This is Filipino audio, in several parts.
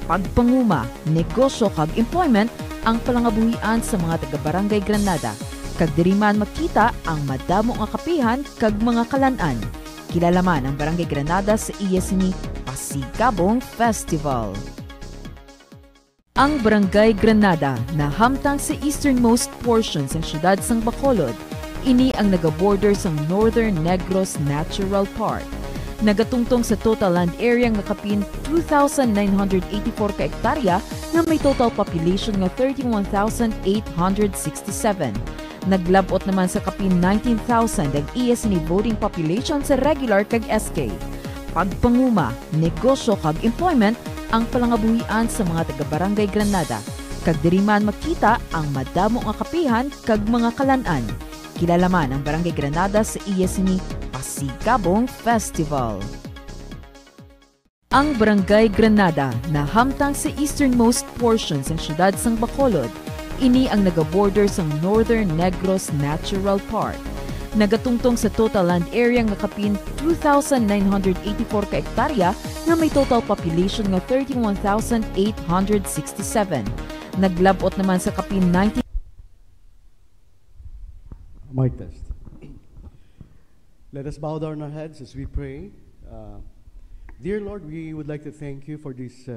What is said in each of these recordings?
Pagpanguma, negosyo kag employment ang palangabuhian sa mga taga-Barangay Granada. Kag diri man makita ang madamo nga kapihan kag mga kalan-an. Kilala man ang Barangay Granada sa ni Pasigabong Festival. Ang Barangay Granada na hamtang sa easternmost portion sa siyudad sang Bacolod, ini ang naga-border sang Northern Negros Natural Park. Nagatungtong sa total land area nga kapin 2,984 ka hektarya na may total population nga 31,867. Naglabot naman sa kapin 19,000 ang ni voting population sa regular kag SK. Pagpanguma, negosyo kag employment ang palangabuhian sa mga taga-Barangay Granada. Kag diri man makita ang madamo nga kapihan kag mga kalan-an. Kilala man ang Barangay Granada sa ni Pasigabong Festival. Ang Barangay Granada na hamtang sa easternmost portion sa siyudad sang Bacolod, ini ang naga-border sang Northern Negros Natural Park. Nagatungtong sa total land area nga kapin 2,984 ka hektarya na may total population nga 31,867. Naglabot naman sa kapin 19. Mic test. Let us bow down our heads as we pray. Dear Lord, we would like to thank you for this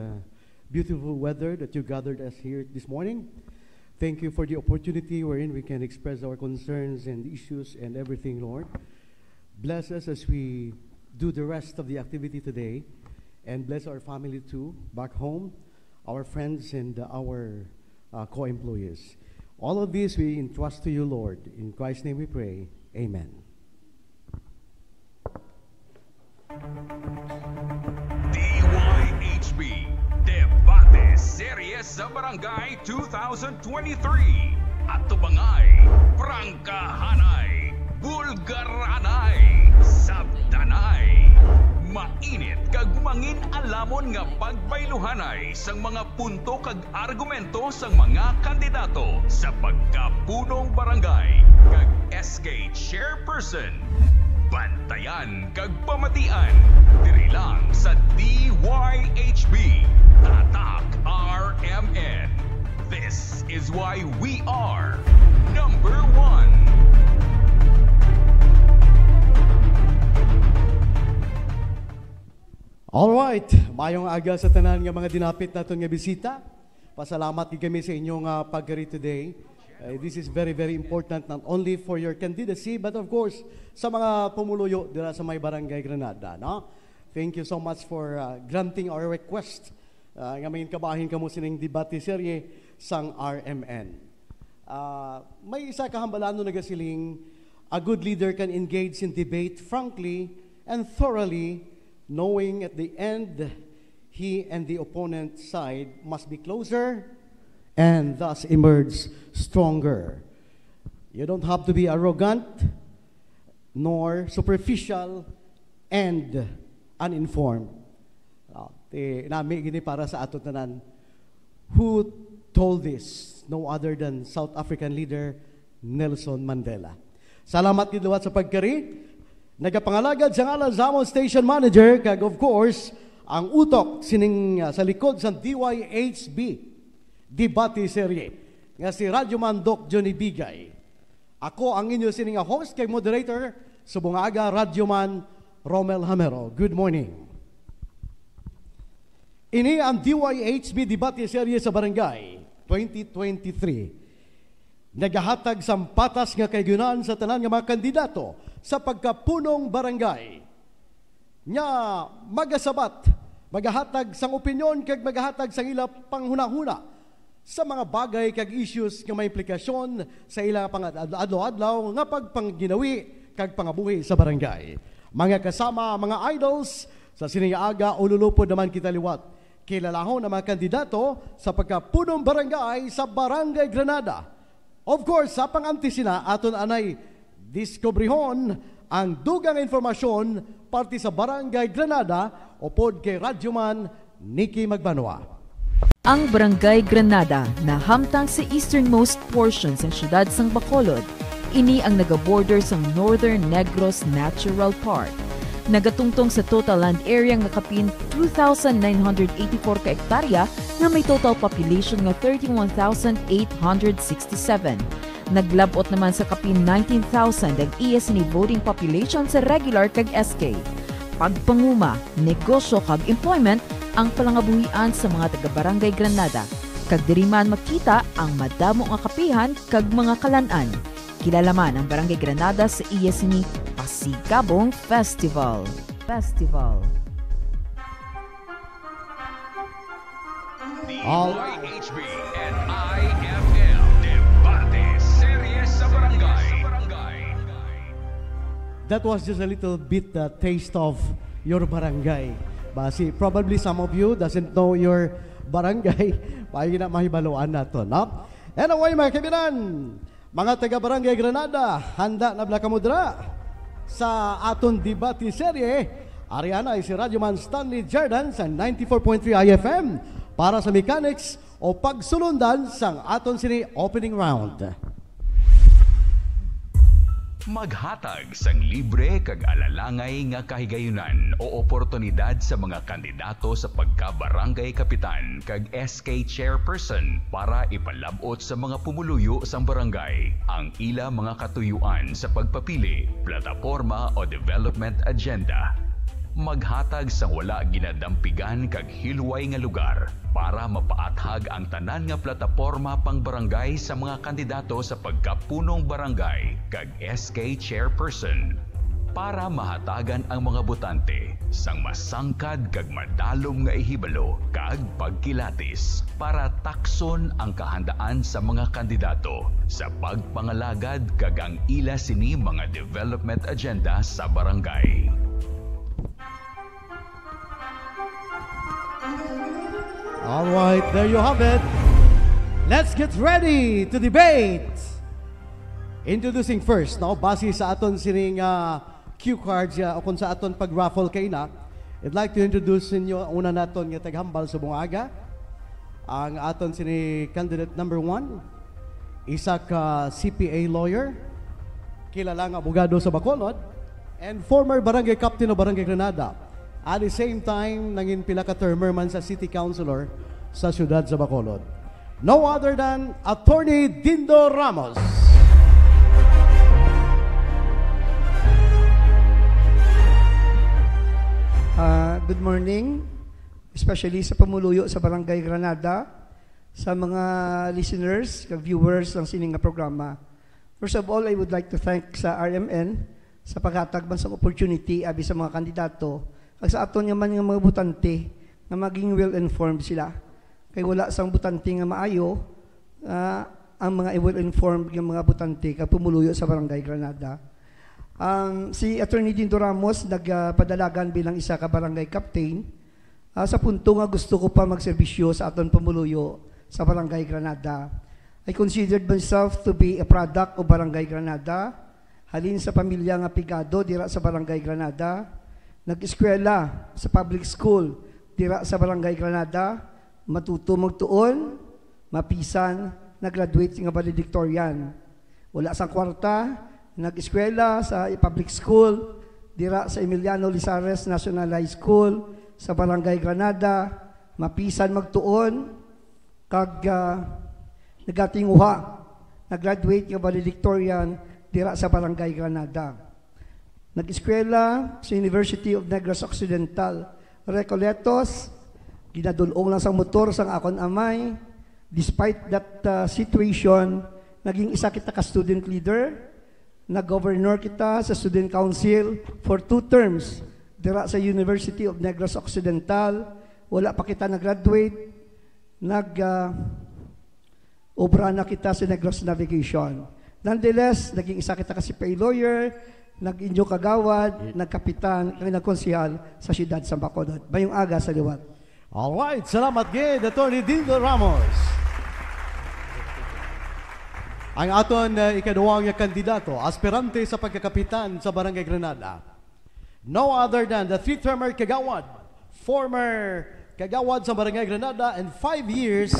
beautiful weather that you gathered us here this morning. Thank you for the opportunity wherein we can express our concerns and issues and everything, Lord. Bless us as we do the rest of the activity today, and bless our family too, back home, our friends and our co-employees. All of this we entrust to you, Lord. In Christ's name we pray. Amen. DYHB Debate Series sa Barangay 2023 at tubangay prangkahanay, bulgaranay, sabdanay, mainit kag mangin alamon nga pagbayluhanay sang mga punto kag argumento sang mga kandidato sa pagkapunong barangay kag SK Chairperson. Bantayan kag pamatian diri lang sa DYHB Tatak RMN. This is why we are number 1. Alright, mayong aga sa tanan nga mga dinapit naton nga bisita. Pasalamat kami sa inyong pagkari today. This is very, very important not only for your candidacy but of course sa mga pumuluyo dira sa may Barangay Granada. No? Thank you so much for granting our request. Nga may kabahin kamo sining debate serye sang RMN. May isa kahambalano nagasiling, a good leader can engage in debate frankly and thoroughly, knowing at the end he and the opponent side must be closer and thus emerge stronger. You don't have to be arrogant nor superficial and uninformed. Nami gini para sa ato tanan. Who told this? No other than South African leader Nelson Mandela. Salamat gidawat sa pagkari. Nagapangalagad sa ngalan sa among station manager kag of course ang utok sining sa likod sa DYHB Debate Serye nga si Radyoman Doc Johnny Bigay. Ako ang inyo sining host kay moderator sa bungaga Radyoman Romel Hamero. Good morning. Ini ang DYHB Debate Serye sa Barangay 2023. Nagahatag sa patas nga kaygunan sa tanan nga mga kandidato sa pagkapunong barangay. Nya magasabat, magahatag sang opinyon kag magahatag sang ila panghuna-huna sa mga bagay kag issues nga may implikasyon sa ila pang-adlaw-adlaw nga pagpangginawi kag pangabuhi sa barangay. Mga kasama, mga idols, sa siningaaga ululupod naman kita liwat. Kilalahon ang mga kandidato sa pagkapunong barangay sa Barangay Granada. Of course, sa pangantisina, aton anay diskubrihon ang dugang informasyon parte sa Barangay Granada o pod kay Radyoman Nikki Magbanwa. Ang Barangay Granada na hamtang sa easternmost portion sa siyudad sang Bacolod, ini ang naga-border sang Northern Negros Natural Park. Nagatungtong sa total land area nga kapin 2,984 ka hektarya nga may total population nga 31,867. Naglabot naman sa kapin 19,000 ang iyas ni voting population sa regular kag SK. Pagpanguma, negosyo kag employment ang palangabuhian sa mga taga-barangay Granada. Kag diri man makita ang madamo nga kapihan kag mga kalan-an. Kilala man ang Barangay Granada sa iyas ni Pasigabong Festival. DYHB and IFL Debate Series sa Barangay. That was just a little bit taste of your barangay. Basi, probably some of you doesn't know your barangay. Pahay na mahibaluan na to, no? Anyway, mga kaibigan, mga taga-barangay Granada, handa na bala kamudra sa aton debate serye. Ariana ay si Radyoman Stanley Jordan sa 94.3 IFM para sa mechanics o pagsulundan sang aton sini opening round. Maghatag sang libre kag alalangay nga kahigayunan o oportunidad sa mga kandidato sa pagka-barangay kapitan kag SK chairperson para ipalabot sa mga pumuluyo sang barangay ang ila mga katuyuan sa pagpapili, plataporma o development agenda. Maghatag sang wala ginadampigan kag hilway nga lugar para mapaathag ang tanan nga plataporma pang barangay sa mga kandidato sa pagkapunong barangay kag SK chairperson para mahatagan ang mga botante sang masangkad kag madalom nga ihibalo kag pagkilatis para takson ang kahandaan sa mga kandidato sa pagpangalagad kag ang ila sini mga development agenda sa barangay. All right, there you have it. Let's get ready to debate. Introducing first, no, base sa aton sining cue cards o kung sa aton pag-raffle kay na, I'd like to introduce inyo una naton nga taghambal sa bungaga. Ang aton sini candidate number 1, isa ka CPA lawyer, kilalang abogado sa Bacolod, and former barangay captain of Barangay Granada. At the same time, nangin pila ka termer man sa city councilor sa siyudad sa Bacolod. No other than Attorney Dindo Ramos. Good morning, especially sa pamuluyo sa Barangay Granada, sa mga listeners, viewers ng sining nga programa. First of all, I would like to thank sa RMN sa paghatag man sa opportunity abi sa mga kandidato ag sa aton man nga mga butante na maging well-informed sila. Kay wala sang butante nga maayo, ang mga well-informed nga mga butante kag pumuluyo sa Barangay Granada. Si Attorney Dindo Ramos nagpadalagan bilang isa ka barangay captain sa punto nga gusto ko pa magserbisyo sa aton pumuluyo sa Barangay Granada. I considered myself to be a product of Barangay Granada, halin sa pamilya nga pigado dira sa Barangay Granada. Nag-eskwela sa public school dira sa Barangay Granada, matuto magtuon, mapisan, nag-graduate nga valedictorian. Wala sang kwarta, nag-eskwela sa public school dira sa Emiliano Lizares National High School sa Barangay Granada, mapisan magtuon, kag nagatinguha, nag-graduate nga valedictorian dira sa Barangay Granada. Nag-eskwela sa University of Negros Occidental, Recoletos, ginadulong lang sa motor sang akon amay. Despite that situation, naging isa kita ka student leader, nag-governor kita sa student council for 2 terms dira sa University of Negros Occidental. Wala pa kita nag-graduate, obra na kita sa Negros Navigation. Nonetheless, naging isa kita ka CPA lawyer, nag-inyo kagawad, nagkapitan, nagkonsihal sa siyudad sa Bacolod. Mayong aga sa liwat. Alright, salamat gid, Attorney Dindo Ramos. Ang aton ikaduwang kandidato, aspirante sa pagkakapitan sa Barangay Granada. No other than the 3-termer kagawad, former kagawad sa Barangay Granada and 5 years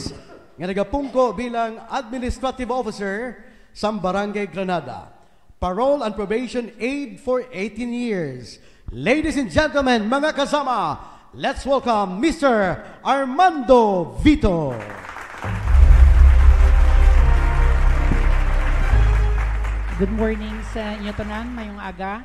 nga nagapungko bilang administrative officer sa Barangay Granada. Parole and probation aid for 18 years. Ladies and gentlemen, mga kasama, let's welcome Mr. Armando Vito. Good morning sa inyo tanan, mayong aga.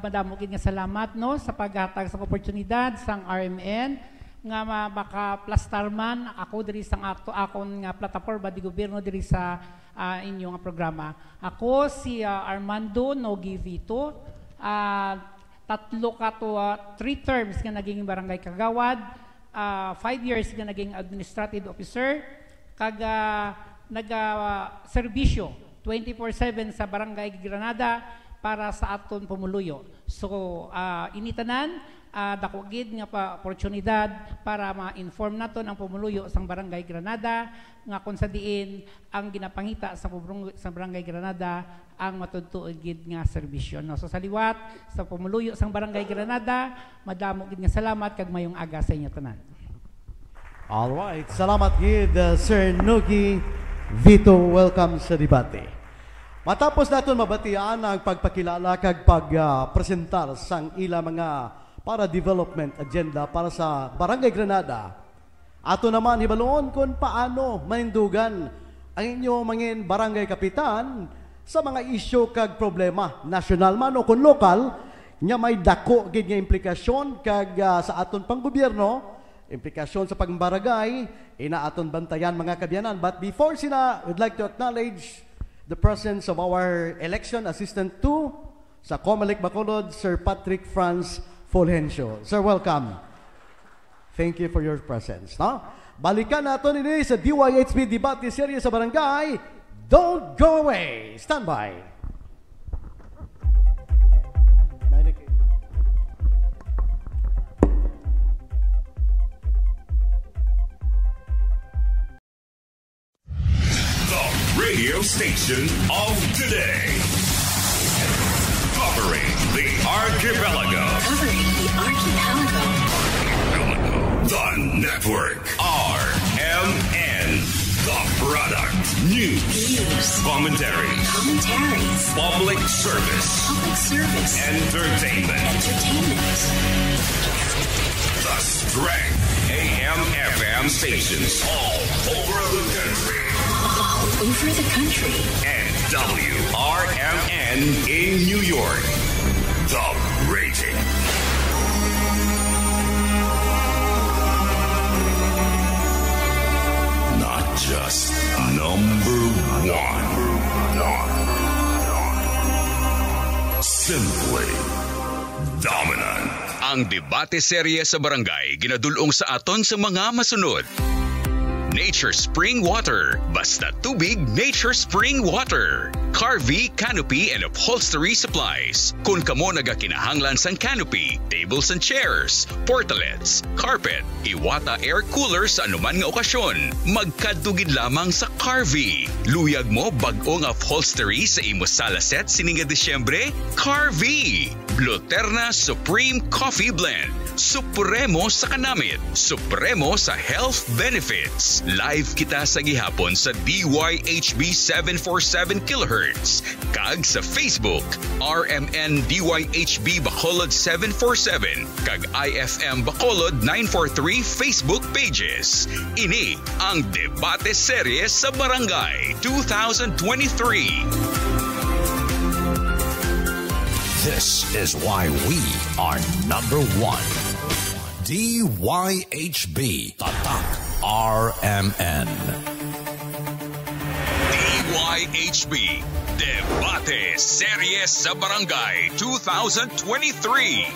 Madamo gid nga salamat no sa paghatag sa oportunidad sang RMN nga maka-plastar man ako diri sang akon nga plataporma di gobyerno diri sa inyong programa. Ako si Armando Nogi Vito. 3 terms nga naging barangay kagawad, 5 years nga naging administrative officer, kag nag-serbisyo 24/7 sa barangay Granada para sa aton pumuluyo. So initanan dako gid nga oportunidad para ma-inform naton ang pumuluyo sang barangay Granada nga kung sa diin ang ginapangita sa barangay Granada ang matudtuod gid nga serbisyo. No? So sa liwat sa pumuluyo sang barangay Granada, madamo gid nga salamat kag mayong aga sa inyo tanan. All right, salamat gid Sir Nogi Vito, welcome sa debate. Matapos naton mabatian ang pagpakilala kag pagpresentar sang ila mga para development agenda para sa Barangay Granada. Ato naman hibalon kung paano manindugan ang inyong mga barangay kapitan sa mga isyu kag problema national man o kung lokal nya may dako gid nga implikasyon kag sa aton panggobyerno, implikasyon sa pangbarangay, ina aton bantayan mga kabyanan. But before sina, we'd like to acknowledge the presence of our election assistant to sa Comelec Bacolod, Sir Patrick Franz Fulgencio. Sir, welcome. Thank you for your presence. No? Balikan natin ini sa DYHB Debate Series sa Barangay. Don't go away. Stand by. The radio station of today. Covering the archipelago. The network. RMN. The product. News. Commentaries. Public service. Entertainment. The strength. AM/FM stations all over the country. And WRMN in New York. The rating. Not just number one. Simply dominant. Ang debate serye sa barangay ginadulong sa aton sa mga masunod. Nature Spring Water. Basta tubig, Nature Spring Water. Carvey, Canopy and Upholstery Supplies. Kung kamo nagakinahanglan sang canopy, tables and chairs, portalets, carpet, Iwata air cooler sa anuman nga okasyon, magkadugid lamang sa Carvey. Luyag mo bag-ong upholstery sa imo sala set sininga Disyembre? Carvey. Bluterna Supreme Coffee Blend. Supremo sa kanamit. Supremo sa health benefits. Live kita sa gihapon sa DYHB 747 kHz. Kag sa Facebook, RMN DYHB Bacolod 747. Kag IFM Bacolod 943 Facebook pages. Ini ang Debate Series sa Barangay 2023. This is why we are number one. DYHB, Tatak RMN. DYHB, Debate Series sa Barangay 2023.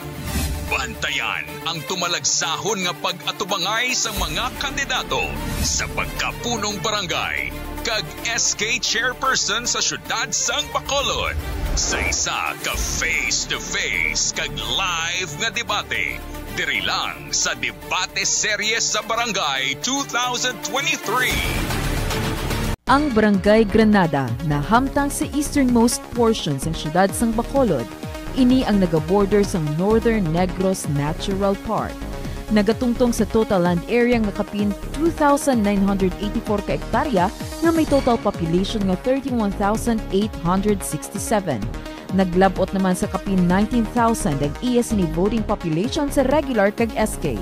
Bantayan ang tumalagsahon nga pag-atubangay sa mga kandidato sa pagkapunong barangay kag SK Chairperson sa syudad sang Bacolod. Sa isa ka face-to-face kag live nga debate diri lang sa Debate Series sa Barangay 2023. Ang Barangay Granada na hamtang sa easternmost portion ng syudad sang Bacolod, ini ang nagaborder sa Northern Negros Natural Park. Nagatungtong sa total land area nga kapin 2,984 ka hektarya nga may total population nga 31,867. Naglabot naman sa kapin 19,000 ang iyas ni voting population sa regular kag SK.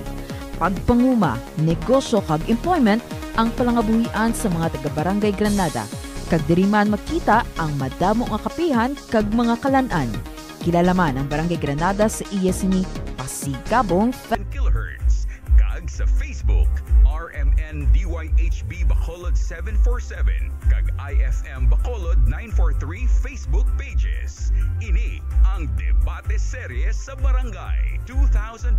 Pagpanguma, negosyo kag employment ang palangabuhian sa mga taga-barangay Granada. Kag diri man makita ang madamo nga kapihan kag mga kalanan. Kilala man ang Barangay Granada sa iyas ni Pasigabong kilohertz. Kag sa Facebook, RMN DYHB Bacolod 747 kag IFM Bacolod 943 Facebook pages. Ini ang Debate Series sa Barangay 2023.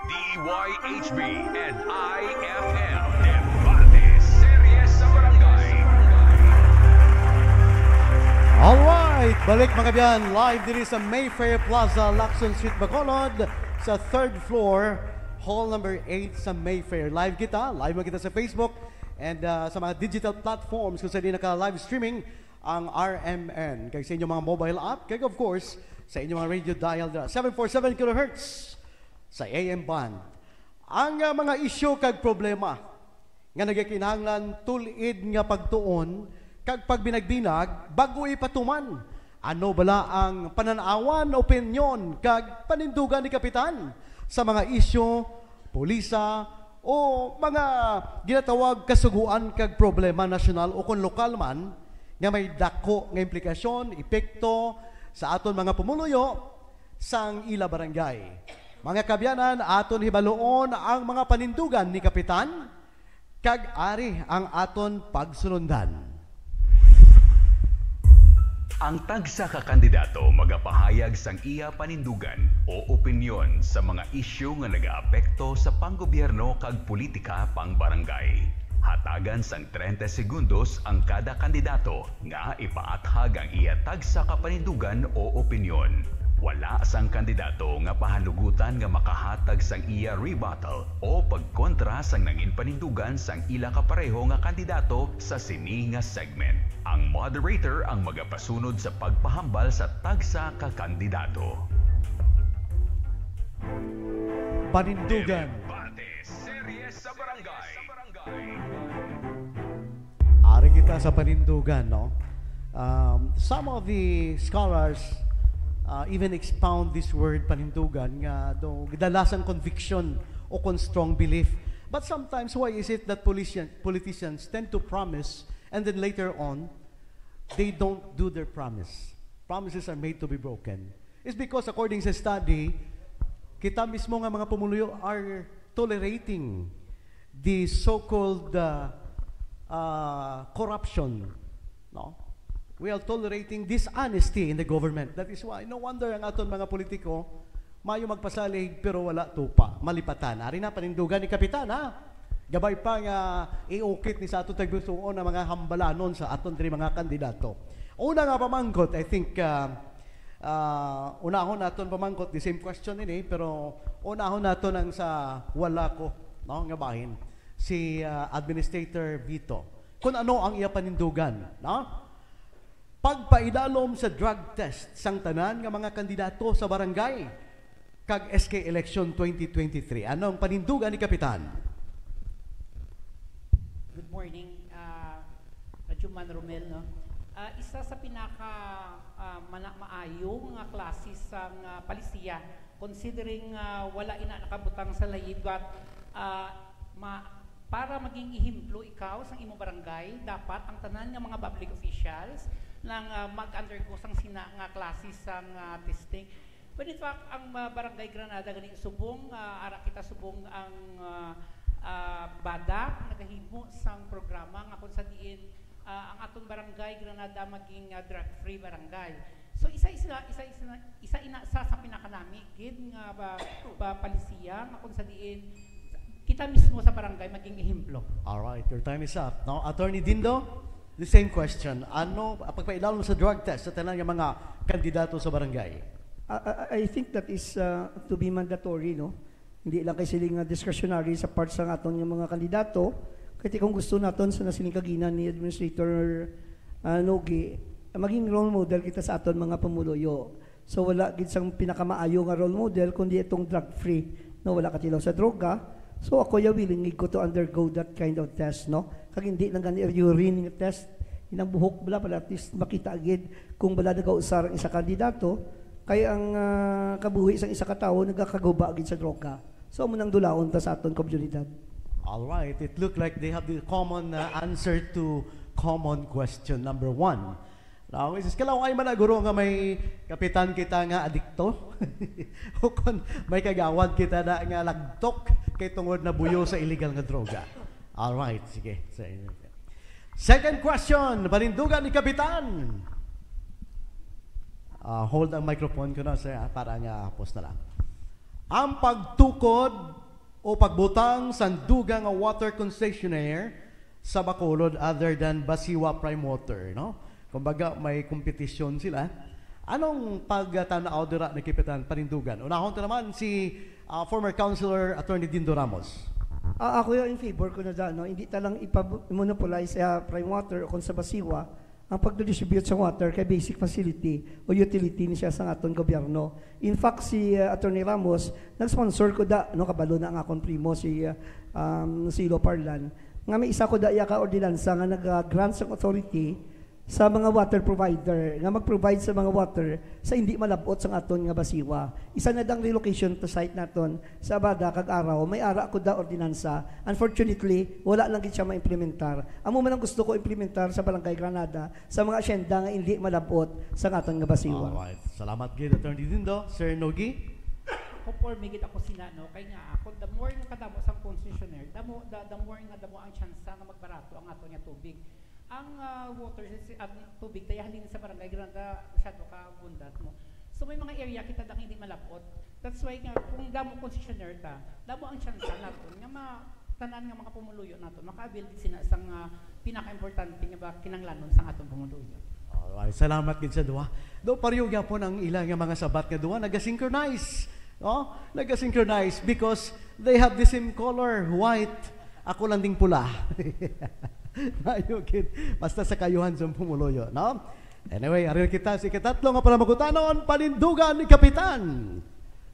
DYHB and IFM Debate Series sa Barangay. Alright, balik mga biyan, live diri sa Mayfair Plaza, Lacson Street, Bacolod, sa 3rd floor, hall number 8 sa Mayfair. Live mo kita sa Facebook and sa mga digital platforms kung saan naka-live streaming ang RMN. Kaya sa inyong mga mobile app, kaya of course, sa inyong mga radio dial 747 kHz sa AM band. Ang mga isyu kag problema nga nagakinahanglan tulid nga pagtuon kag pagbinagbinag bago ipatuman. Ano bala ang pananawan, opinyon kag panindugan ni Kapitan sa mga isyu, pulisa o mga ginatawag kasuguan kag problema nasyonal o kung lokal man nga may dako nga implikasyon, epekto sa aton mga pumuluyo sang ila barangay. Mga kabyanan, aton hibaloon ang mga panindugan ni Kapitan kag ari ang aton pagsunundan. Ang tagsa ka kandidato magapahayag sang iya panindugan o opinyon sa mga isyu nga nagaapekto sa panggobyerno kag politika pang barangay. Hatagan sang 30 segundos ang kada kandidato nga ipaathag ang iya tagsa ka panindugan o opinyon. Wala sang kandidato nga pahanugutan nga makahatag sang iya rebuttal o pagkontra sang nangin panindugan sang ila kapareho nga kandidato sa sini nga segment. Ang moderator ang magapasunod sa pagpahambal sa tagsa ka kandidato. Panindugan. Debate Series sa Barangay. Ari kita sa panindugan, no? Some of the scholars even expound this word panindugan nga do gidalasang conviction o kon strong belief. But sometimes why is it that politicians tend to promise and then later on they don't do their promise? Promises are made to be broken. It's because according sa study, kita mismo nga mga pumuluyo are tolerating the so-called corruption, no? We are tolerating dishonesty in the government. That is why no wonder ang aton mga politiko mayo magpasalig pero wala tupa, malipatan. Ari na panindugan ni Kapitan, ha? Gabay pa nga iukit ni sa aton tagbusuon ang mga hambalanon sa aton diri mga kandidato. Una nga pamangkot, I think unahon naton pamangkot the same question ini, pero unahon naton ang sa wala ko, no, nga bahin si Administrator Vito. Kung ano ang iya panindugan, no? Pagpaidalom sa drug test sang tanan nga mga kandidato sa barangay kag SK Election 2023. Anong panindugan ni Kapitan? Good morning, Rajuman Romel. No? Isa sa pinaka maayo nga klase sang palisiya, considering wala ina nakabutang sa layid, but para maging ihimplo ikaw sa imo barangay, dapat ang tanan nga mga public officials nang mag-undergo sang sina nga klase sang testing. But in fact, ang Barangay Granada gani subong ara kita subong ang badak nagahimo sang programa nga kung sa diin ang aton barangay Granada maging drug-free barangay. So isa sa pinakanami gid nga palisiya nga kung sa diin kita mismo sa barangay maging ehemplo. All right, your time is up. Now, Attorney Dindo, the same question. Ano pagpaidalom sa drug test sa tanan nga mga kandidato sa barangay? I think that is to be mandatory, no? Hindi lang kay siling discretionary sa parts ng aton yung mga kandidato. Kaya kung gusto naton sa nasiling kaginan ni Administrator Nogi, maging role model kita sa aton mga pamuluyo. So wala gid sang pinakamaayo nga role model kundi itong drug-free, no? Wala katilaw sa droga. So ako willing ko to undergo that kind of test, no? Kag hindi lang gani urine test, inang buhok bala para at least makita agad kung bala nagausar ang isa kandidato kay ang kabuhi sang isa ka tawo nagakaguba agad sa droga. So munang dulaon ta sa aton komunidad. All right, it looked like they have the common answer to common question number 1. Now, isis kalaw ay managuro nga may kapitan kita nga adikto. O kung may kagawad kita na nga lagtok kay tungod na buyo sa illegal nga droga. All right, sige. Second question, panindugan ni kapitan. Hold ang microphone ko na sir, para nga post na lang. Ang pagtukod o pagbutang sandugang nga water concessionaire sa Bacolod other than Basiwa Prime Water, no? Kumbaga may kompetisyon sila. Anong pagtanaw dira ni kapitan panindugan? Unahon ta naman si former Councilor Attorney Dindo Ramos. Ako yung in favor ko na dyan, no? Hindi talang ipa-monopolize sa Prime Water o kung sa Basiwa ang pag-distribute sa water kay basic facility o utility ni siya sa aton gobyerno. In fact, si Attorney Ramos, nag-sponsor ko da, no, kabalo na ang akong primo, si Ilo Parlan, nga may isa ko da iya ka ordinansa nga nag-grant sa authority sa mga water provider nga mag-provide sa mga water sa hindi malabot sa aton nga Basiwa. Isa na dang relocation to site naton sa Abada kag araw may ara ko da ordinansa. Unfortunately, wala lang gid siya ma-implementar. Amo man ang gusto ko implementar sa Barangay Granada sa mga asyenda nga hindi malabot sa aton nga Basiwa. Alright. Salamat gid Attorney Dindo. Sir Nogi. Conforme gid ako sina no kay nga ako the more nga kadamo sa concessionaire, the more nga damo ang chance nga magbarato ang aton nga tubig. Ang water, ang tubig, tayo halin sa Barangay Granada, masyado ka bundat mo. So may mga area kita dang hindi malapot. That's why nga, kung damo concessionaire ta, damo ang chance natin nga tanan nga mga pumuluyo nato, maka-avail din sila sa pinaka-importante nga ba kinanglanon sa atong pumuluyo. Alright, salamat gid sa duha. Do pareho gyapon ang ilang nga mga sabat nga duha naga-synchronize. No? Naga-synchronize because they have the same color, white. Ako lang ding pula. Ayokid. Basta sa kayuhan sa pumuluyo, no? Anyway, aral kita si katatlo nga para magutanon panindugan ni kapitan.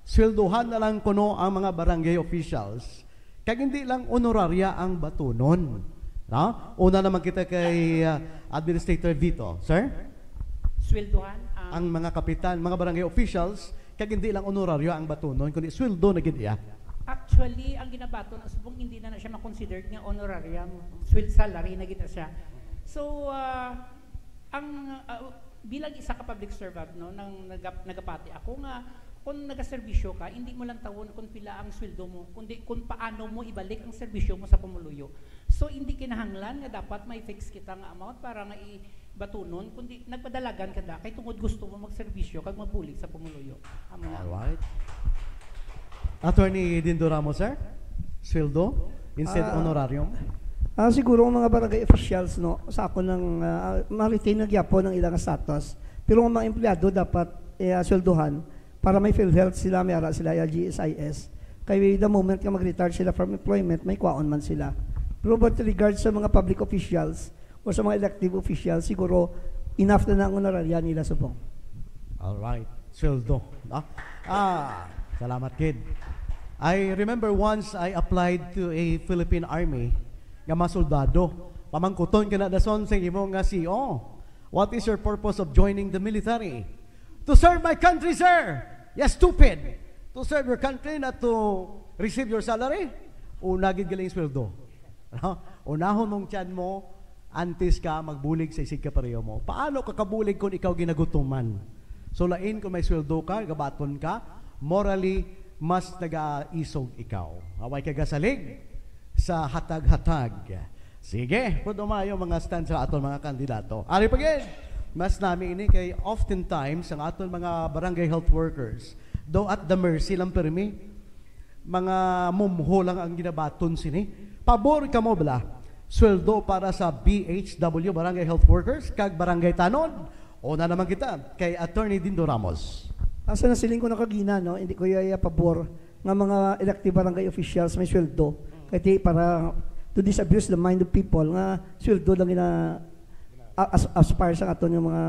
Swelduhan na lang kuno ang mga barangay officials. Kag hindi lang honoraria ang batunon. No? Una naman kita kay Administrator Vito, sir. Swelduhan ang mga kapitan, mga barangay officials, kag hindi lang honorario ang batunon, kundi sweldo na gid iya. Actually, ang ginabato na subong hindi na siya ma-consider nga honorarium, sweld salary na kita siya. So, bilang isa ka public servant, no, nang nagapati ako nga, kung nagaserbisyo ka, hindi mo lang tawon kung pila ang sweldo mo, kundi kung paano mo ibalik ang serbisyo mo sa pamuluyo. So, hindi kinahanglan nga dapat may fix kita nga amount para nga batunon, kundi nagpadalagan ka da, kay tungod gusto mo magserbisyo kag mabulig sa pamuluyo. Alright. Attorney Dindo Ramos, sir? Sweldo? Instead honorarium? Siguro ang mga barangay officials, no, sa ako ng ma-retain na gyapon ng ilang status. Pero ang mga empleyado dapat sweldohan para may PhilHealth sila, may ara sila GSIS. Kaya the moment ka mag-retire sila from employment, may kwaon man sila. Pero with regards sa mga public officials o sa mga elective officials, siguro enough na ang honoraria nila subong. Alright. Sweldo. No? Salamat, kid. I remember once I applied to a Philippine Army nga mga soldado. Pamangkuton ka na dason sa imong nga CEO. What is your purpose of joining the military? To serve my country, sir. Yes, stupid. To serve your country, not to receive your salary. Una gid galing sweldo. Unahon mong tiyan mo, antes ka magbulig sa isig ka pareho mo. Paano ka kabulig kung ikaw ginagutuman? So lain kung may sweldo ka, gabaton ka, morally mas nag-aisog ikaw. Away ka gasalig sa hatag-hatag. Sige, pwede mayo mga stand sa aton mga kandidato. Ari pagin, mas namin ini kay oftentimes ang aton mga barangay health workers, though at the mercy lang permi, mga mumho lang ang ginabaton sini. Pabor ka mo bala, sweldo para sa BHW, barangay health workers, kag barangay tanon. O na naman kita, kay Attorney Dindo Ramos. Asa na siling ko nakagina, no? Hindi ko pabor ng mga elective barangay officials may sweldo. Kaya para to disabuse the mind of people nga sweldo lang aspire sa aton yung mga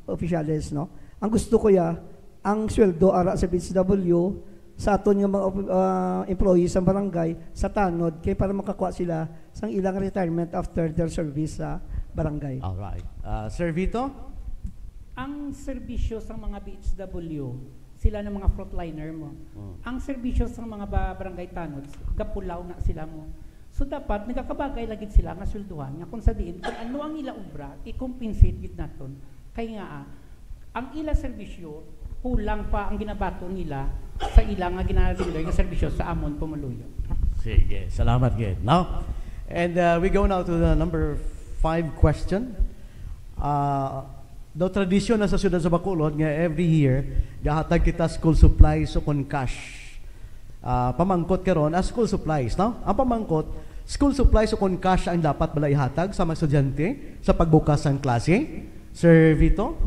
officials, no? Ang gusto ko ang sweldo ara sa BHW sa aton yung mga employees sa barangay sa tanod kay para makakuha sila sang ilang retirement after their service sa barangay. Alright. Sir Vito? Ang serbisyo sa mga BHW, sila ng mga frontliner mo. Ang serbisyo sa mga barangay tanods, gapulaw na sila mo. So dapat nagkakabagay lagi sila nga swelduhan nga kung sa diin kung ano ang ila obra i-compensate gid naton. Kaya nga ang ila serbisyo kulang pa ang ginabato nila sa ila nga ginadeliver nga serbisyo sa amon Pumuluyo. Sige, salamat gid. Now, and we go now to the number 5 question. The tradisyon na sa siyudad sa Bacolod nga every year gahatag kita school supplies o kon cash. Pamangkot karon as school supplies, no? Ang pamangkot, school supplies o kon cash ang dapat bala ihatag sa mga estudyante sa pagbukas ng klase. Sir Vito,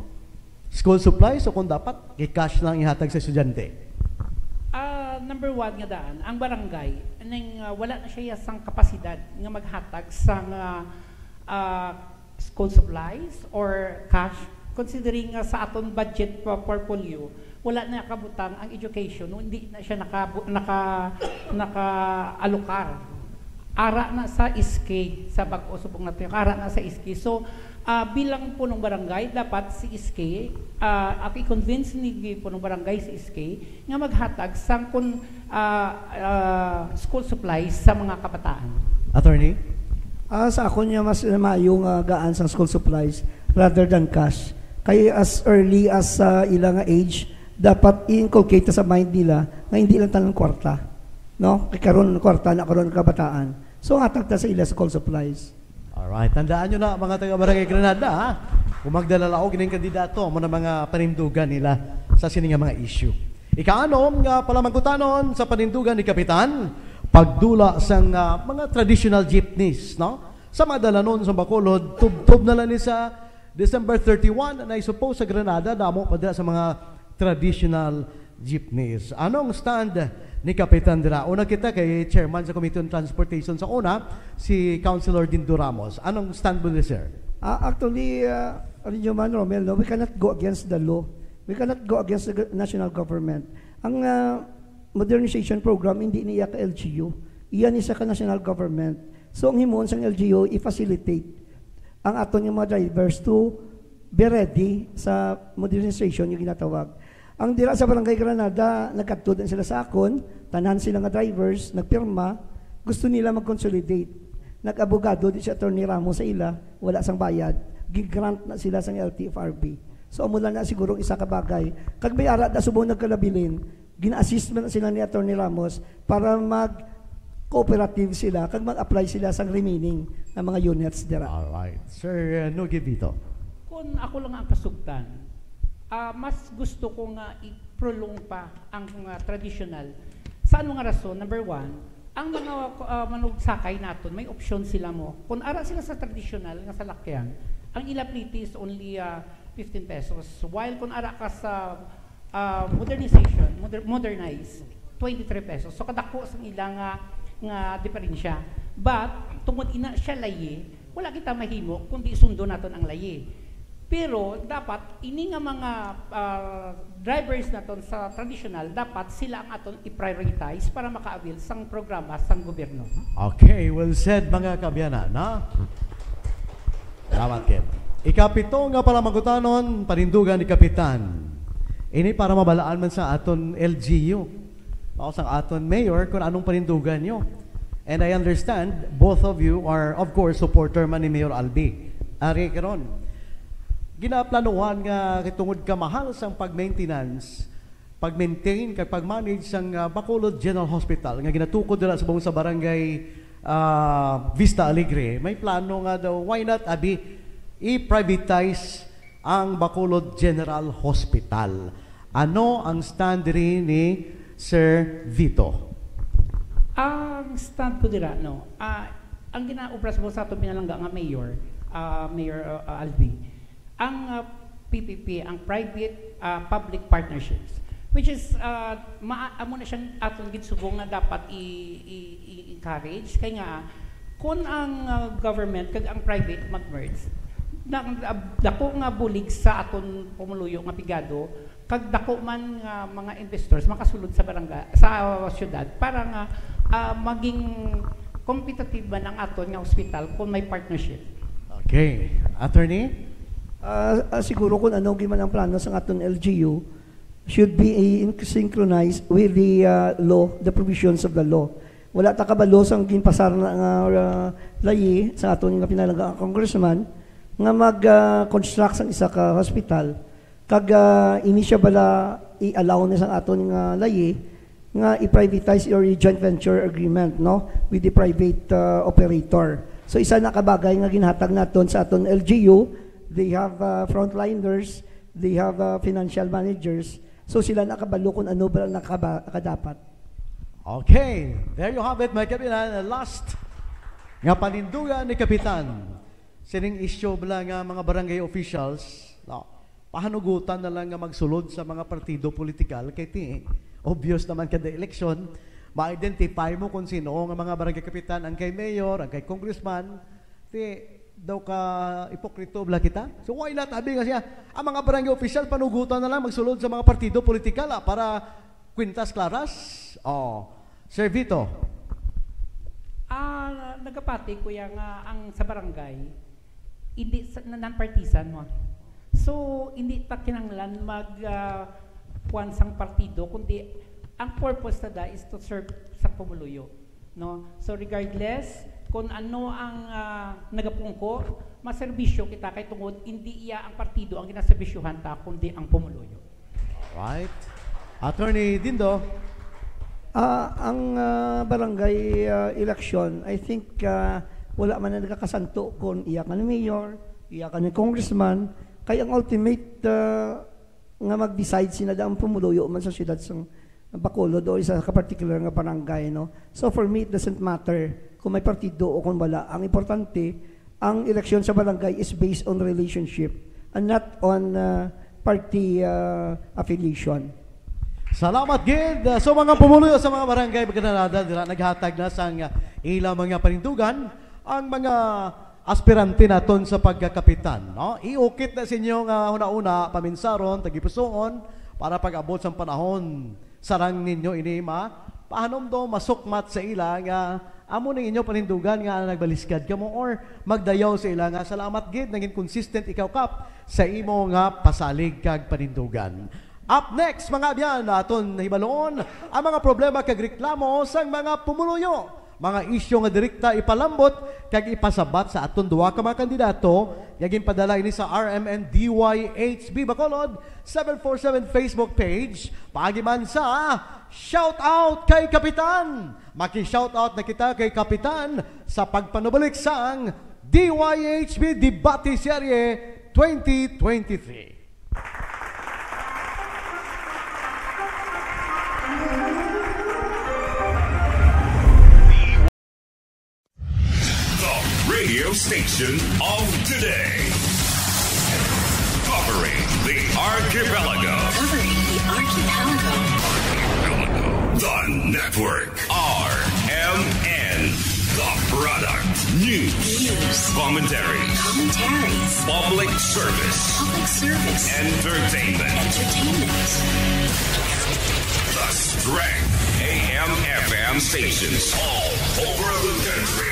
school supplies o kung dapat i-cash lang ihatag sa estudyante? Number 1 nga daan, ang barangay nang wala na siya sang kapasidad nga maghatag sang school supplies or cash considering sa aton budget portfolio wala na kabutang ang education no, hindi na siya naka-alokar. Ara na sa SK sa bag-o subong natin, ara na sa SK. So, bilang punong barangay, dapat si SK, at i-convince ni punong barangay si SK nga maghatag sang school supplies sa mga kabataan. Attorney? Sa ako niya mas mayong gaan sa school supplies rather than cash. Kaya as early as ilang age, dapat i-inculcate sa mind nila na hindi lang talang kwarta. No? Kaya karon kwarta na karon kabataan. So hatag ta sa ila school supplies. Alright, tandaan nyo na mga taga-Barangay Granada, ha? Kung magdalala o gining kandidato mo na mga panindugan nila sa sining mga issue. Ikaanom nga pala magkutanon sa panindugan ni Kapitan, pagdula sang mga traditional jeepneys, no? Sa mga dalanon sa Bacolod, tub-tub na lang ni sa December 31 na suppose sa Granada, damo pa sa mga traditional jeepneys. Anong stand ni Kapitan dira? Una kita kay Chairman sa Committee on Transportation sa una, si Councilor Dindo Ramos. Anong stand mo ni sir? Actually, Man Romel, no, we cannot go against the law. We cannot go against the national government. Ang modernization program, hindi niya ka LGU. Iyan isa ka national government. So, ang himon sa LGU, i-facilitate ang aton yung mga drivers to be ready sa modernization yung ginatawag. Ang dira sa Barangay Granada, nagkatudan sila sa akon, tanan sila nga drivers, nagpirma, gusto nila mag-consolidate. Nag-abogado di si Atty. Ramos sa ila, wala sang bayad, gigrant na sila sa LTFRB. So amula na siguro isa ka bagay. Kag may ara na subong nagkalabilin, gina-assist na sila ni Atty. Ramos para mag-cooperative sila, kag mag-apply sila sa remaining na mga units dira. Alright. Sir Nogi Vito. Kung ako lang ang kasugtan, mas gusto ko nga i-prolong pa ang traditional. Sa ano nga rason? Number 1, ang mga manugsakay natin, may option sila mo. Kung ara sila sa traditional nga salakyan, ang ilapliti is only 15 pesos. While kung ara ka sa modernization, modernize, 23 pesos. So kadako sa ilang nga diferensya. But, tungod ina siya layi, wala kita mahimo kundi sundo natin ang layi. Pero dapat ini nga mga drivers naton sa traditional dapat sila ang aton i-prioritize para maka-avail sang programa sang gobyerno. Okay, well said mga kabyanan, na? Salamat, Ken. Ikapito nga pala magutanon, panindugan ni Kapitan. Ini para mabalaan man sa aton LGU. O sa aton mayor kung anong panindugan nyo. And I understand, both of you are, of course, supporter man ni Mayor Albi. Ari karon. Ginaplanuhan nga tungod ka mahal sang pag-maintenance, pag-maintain, kag pag-manage sang Bacolod General Hospital nga ginatukod nila sa buong sa barangay Vista Alegre. May plano nga daw, why not abi i-privatize ang Bacolod General Hospital. Ano ang stand rin ni Sir Vito? Ang stand ko dira, no, ang ginaubras mo sa ito pinalangga nga Mayor Albi, ang PPP, ang private public partnerships, which is amo na siyang aton gitsubong nga dapat i-encourage kay nga kung ang government kag ang private mag-merge dako nga bulig sa aton Pumuluyo nga pigado kag dako man nga mga investors makasulod sa barangay sa syudad para nga maging competitive man ang aton nga ospital kung may partnership. Okay. Attorney? Siguro kung ano giman ang plano sa aton LGU should be synchronized with the law, the provisions of the law. Wala ta kabalo sang ginpasar na layi sa aton nga pinalaga congressman nga mag-construct sang isa ka hospital kag ini siya bala i-allow na sang aton nga layi nga i-privatize or i-joint venture agreement no with the private operator. So isa na kabagay nga ginhatag naton sa aton LGU. They have frontliners, they have financial managers. So sila nakabalo kung ano ba nakadapat. Okay, there you have it, mga kapitan. Last nga panindugan ni Kapitan. Sining issue bala nga mga barangay officials, no, pahanugutan na lang nga magsulod sa mga partido politikal kay ti obvious naman kada election, ma-identify mo kung sino nga mga barangay kapitan, ang kay mayor, ang kay congressman, ti daw ka ipokrito bla kita. So why not abi nga siya ang mga barangay official panugutan na lang magsulod sa mga partido politikal para kwintas klaras. Sir Vito. Nagapati kuya nga ang sa barangay hindi non-partisan mo. So hindi ta kinanglan kuan sang partido kundi ang purpose na is to serve sa pamuluyo. No? So regardless kung ano ang nagapungko, maserbisyo kita kay tungod hindi iya ang partido ang ginaserbisyuhan ta kundi ang pumuluyo. Right. Attorney Dindo. Ang barangay election, I think wala man na nagkakasanto kung iya ka ni mayor, iya ka ni congressman, kaya ang ultimate nga mag-decide sina ang pumuluyo man sa siyudad sang Bacolod o isa ka particular nga barangay, no? So for me, it doesn't matter kung may partido o kung wala. Ang importante, ang eleksyon sa barangay is based on relationship and not on party affiliation. Salamat, Gid. So mga pumuluyo sa mga barangay Granada, naghatag na sa ilang mga panindugan ang mga aspirante naton sa pagkakapitan. No? Iukit na sa inyo nga una-una, paminsaron, tagipusoon, para pag-abot sa panahon sarang ninyo inima, pahanom do masukmat sa ila nga amo ning inyo panindugan nga nagbaliskad kamo or magdayaw sa ila nga salamat gid naging consistent ikaw kap sa imo nga pasalig kag panindugan. Up next mga abyan aton hibaloon ang mga problema kag reklamo sang mga pumuluyo. Mga isyu nga direkta ipalambot kag ipasabat sa aton duwa ka mga kandidato yaging padala ini sa RMN DYHB Bacolod 747 Facebook page pagiman sa shout out kay Kapitan. Maki-shout out na kita kay Kapitan sa pagpanubalik sang DYHB Debate Serie 2023. Radio station of today. Covering the archipelago. The network. RMN. The product. News. Commentaries. Public service. Entertainment. The strength. AM/FM stations all over the country.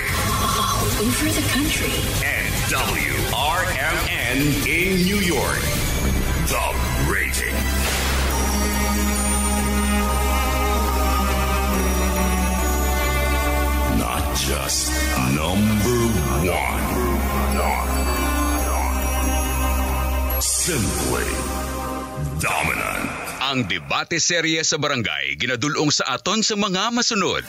And WRMN in New York. The rating. Not just number one. Simply dominant. Ang debate serye sa barangay ginadulong sa aton sa mga masunod.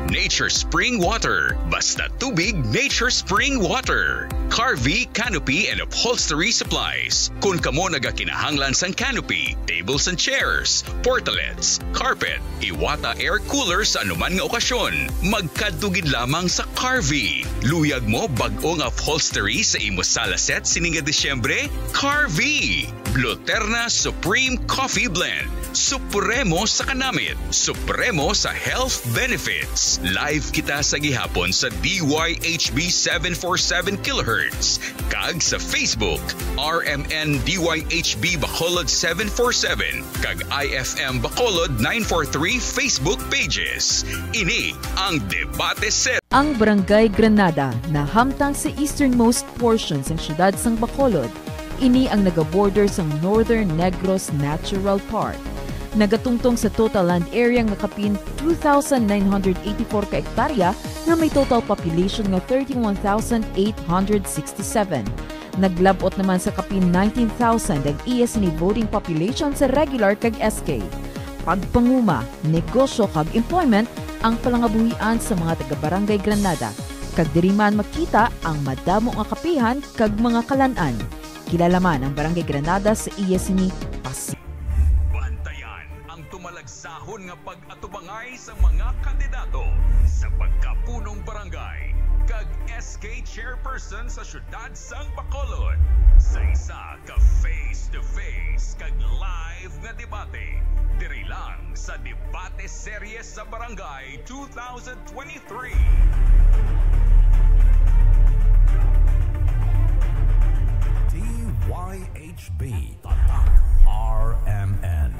Nature Spring Water. Basta tubig, Nature Spring Water. Carvey, Canopy and Upholstery Supplies. Kung kamo nagakinahanglan sang canopy, tables and chairs, portalets, carpet, Iwata air cooler sa anuman nga okasyon, magkadugid lamang sa Carvey. Luyag mo bag-ong upholstery sa imo sala set sininga Disyembre? Carvey. Bluterna Supreme Coffee Blend. Supremo sa kanamit, supremo sa health benefits. Live kita sa gihapon sa DYHB 747 kHz kag sa Facebook RMN DYHB Bacolod 747 kag IFM Bacolod 943 Facebook pages. Ini ang Debate Set. Ang Barangay Granada na hamtang sa easternmost portions ng siyudad sang Bacolod, ini ang nagaborder sa Northern Negros Natural Park. Nagatungtong sa total land area nga kapin 2,984 ka hektarya na may total population nga 31,867. Naglabot naman sa kapin 19,000 ang ES ni voting population sa regular kag SK. Pagpanguma, negosyo kag employment ang palangabuhian sa mga taga-Barangay Granada. Kag diri man makita ang madamo nga kapihan kag mga kalan-an. Kilala man ang Barangay Granada sa ES ni Pasig. Sahon nga pag-atubangay sa mga kandidato sa pagkapunong barangay kag SK Chairperson sa siyudad sang Bacolod sa isa ka face-to-face kag live nga debate diri lang sa Debate Series sa Barangay 2023. DYHB Tatak RMN.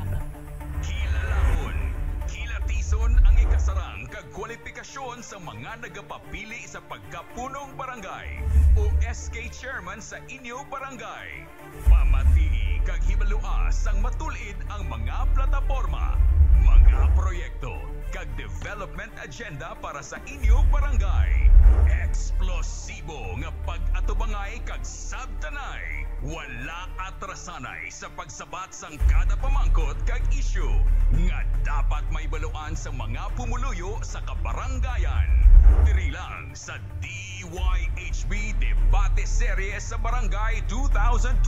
Kilatison ang ikasarang kag kwalifikasyon sa mga nagapapili sa pagkapunong barangay o SK Chairman sa inyo barangay. Pamatii kag hibalua sang matulid ang mga plataporma, mga proyekto kag development agenda para sa inyo barangay. Eksplosibo nga pag-atubangay kag sabtanay. Wala atrasanay sa pagsabat sang kada pamangkot kag isyu nga dapat maibaluan sa mga pumuluyo sa kabarangayan. Diri lang sa DYHB Debate Series sa Barangay 2023.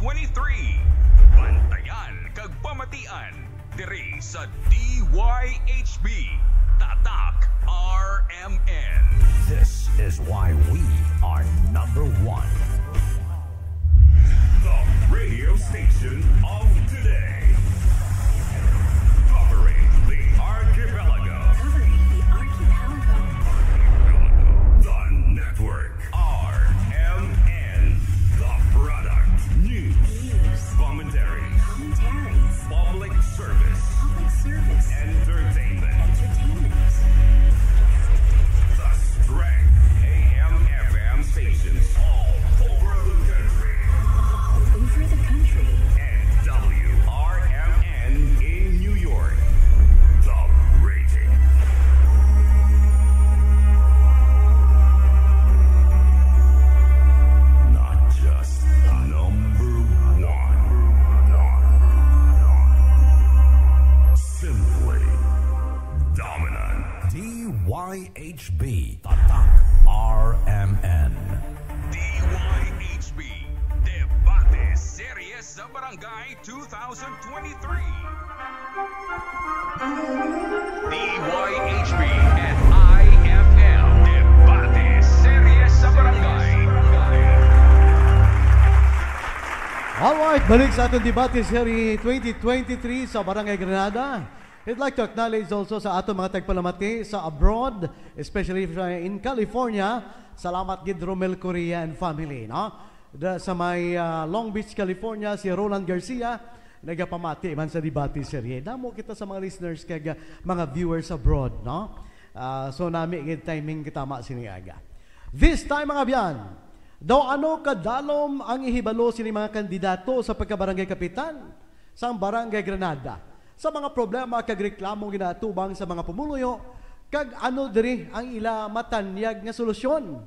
Bantayan kag pamatian diri sa DYHB Tatak RMN. This is why we are number one. The radio station of today. Covering the archipelago. The network. RMN. The product. News. Commentaries. Public service. Entertainment. The strength. AM/FM stations all over the country. And WRMN in New York. The rating. Not just number one. Simply dominant. DYHB Tatak RMN. DYHB Debate Series sa Barangay 2023. DYHB and IFM Debate Series sa Barangay. Alright, balik sa ating Debate Series 2023 sa Barangay Granada. I'd like to acknowledge also sa atong mga tagpalamati sa abroad, especially in California. Salamat gid Romel Correa and family, no? Sa may Long Beach, California, si Roland Garcia, nagapamati man sa Debate Series. Damo kita sa mga listeners kag mga viewers abroad, no? So nami gid timing kitama siniaga. This time mga biyan, daw ano kadalom ang ihibalo sini mga kandidato sa pagkabarangay kapitan sa Barangay Granada. Sa mga problema kag reklamo ginatubang sa mga pumuluyo, kag ano diri ang ila matanyag nga solusyon.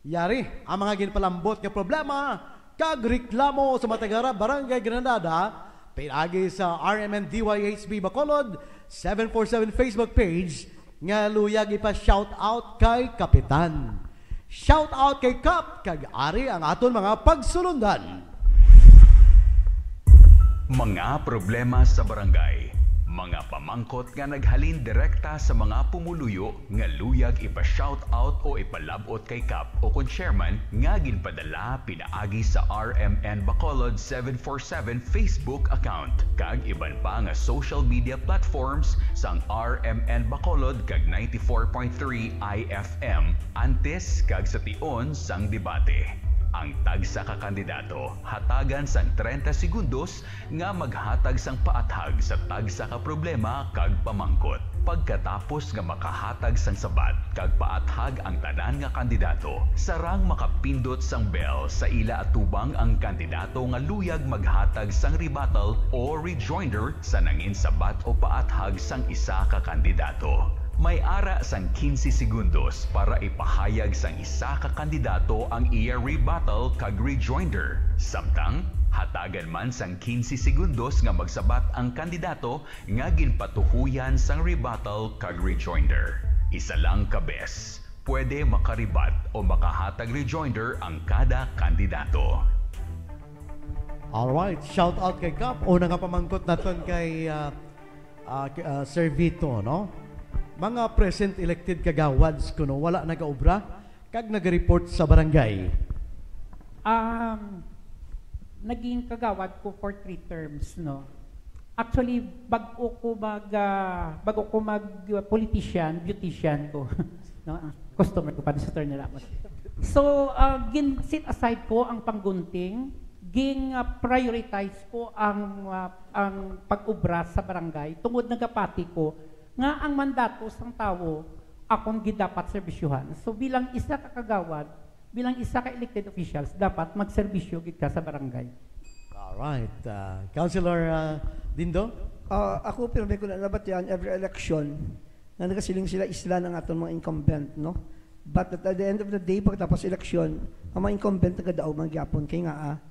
Yari ang mga ginpalambot nga problema kag reklamo sa matagara Barangay Granada pinagi sa RMN DYHB Bacolod 747 Facebook page nga luyag ipa shout out kay Kapitan. Shout out kay Kap kag ari ang aton mga pagsulundan. Mga problema sa barangay, Mga pamangkot nga naghalin direkta sa mga pumuluyo nga luyag ipa-shoutout o ipalabot kay Kap o kon chairman nga ginpadala pinaagi sa RMN Bacolod 747 Facebook account kag iban pa nga social media platforms sang RMN Bacolod kag 94.3 IFM antes kag sa tion sang debate. Ang tagsa ka kandidato hatagan sang 30 segundos nga maghatag sang paathag sa tagsa ka problema kag pamangkot. Pagkatapos nga makahatag sang sabat kag paathag ang tanan nga kandidato, sarang makapindot sang bell sa ila atubang ang kandidato nga luyag maghatag sang rebuttal o rejoinder sa nangin sabat o paathag sang isa ka kandidato. May ara sang 15 segundos para ipahayag sang isa ka kandidato ang iya rebuttal kag rejoinder. Samtang hatagan man sang 15 segundos nga magsabat ang kandidato nga ginpatuhuyan sang rebuttal kag rejoinder. Isa lang ka bes. Pwede makaribat o makahatag rejoinder ang kada kandidato. Alright, shout out kay Kap. Una nga pamangkot naton kay Sir Vito, no? Mga present elected kagawads kuno wala nagaobra kag naga-report sa barangay. Naging kagawad ko for 3 terms, no. Actually, bago ko mag politician, beautician ko. No, customer ko pa sa Attorney Ramos. So, gin-sit aside ko ang panggunting, prioritize ko ang pag-ubra sa barangay tungod nagapati ko nga ang mandato sang tawo akong gidapat serbisyuhan. So bilang isa ka kagawad, bilang isa ka elected officials, dapat magserbisyo gid ka sa barangay. Alright. Councilor Dindo? Ako pirmi ko na nabat yan every election na nagasiling sila isla ng atong mga incumbent, no? But at the end of the day, pagkatapos election, ang mga incumbent nagadaog magyapon kay nga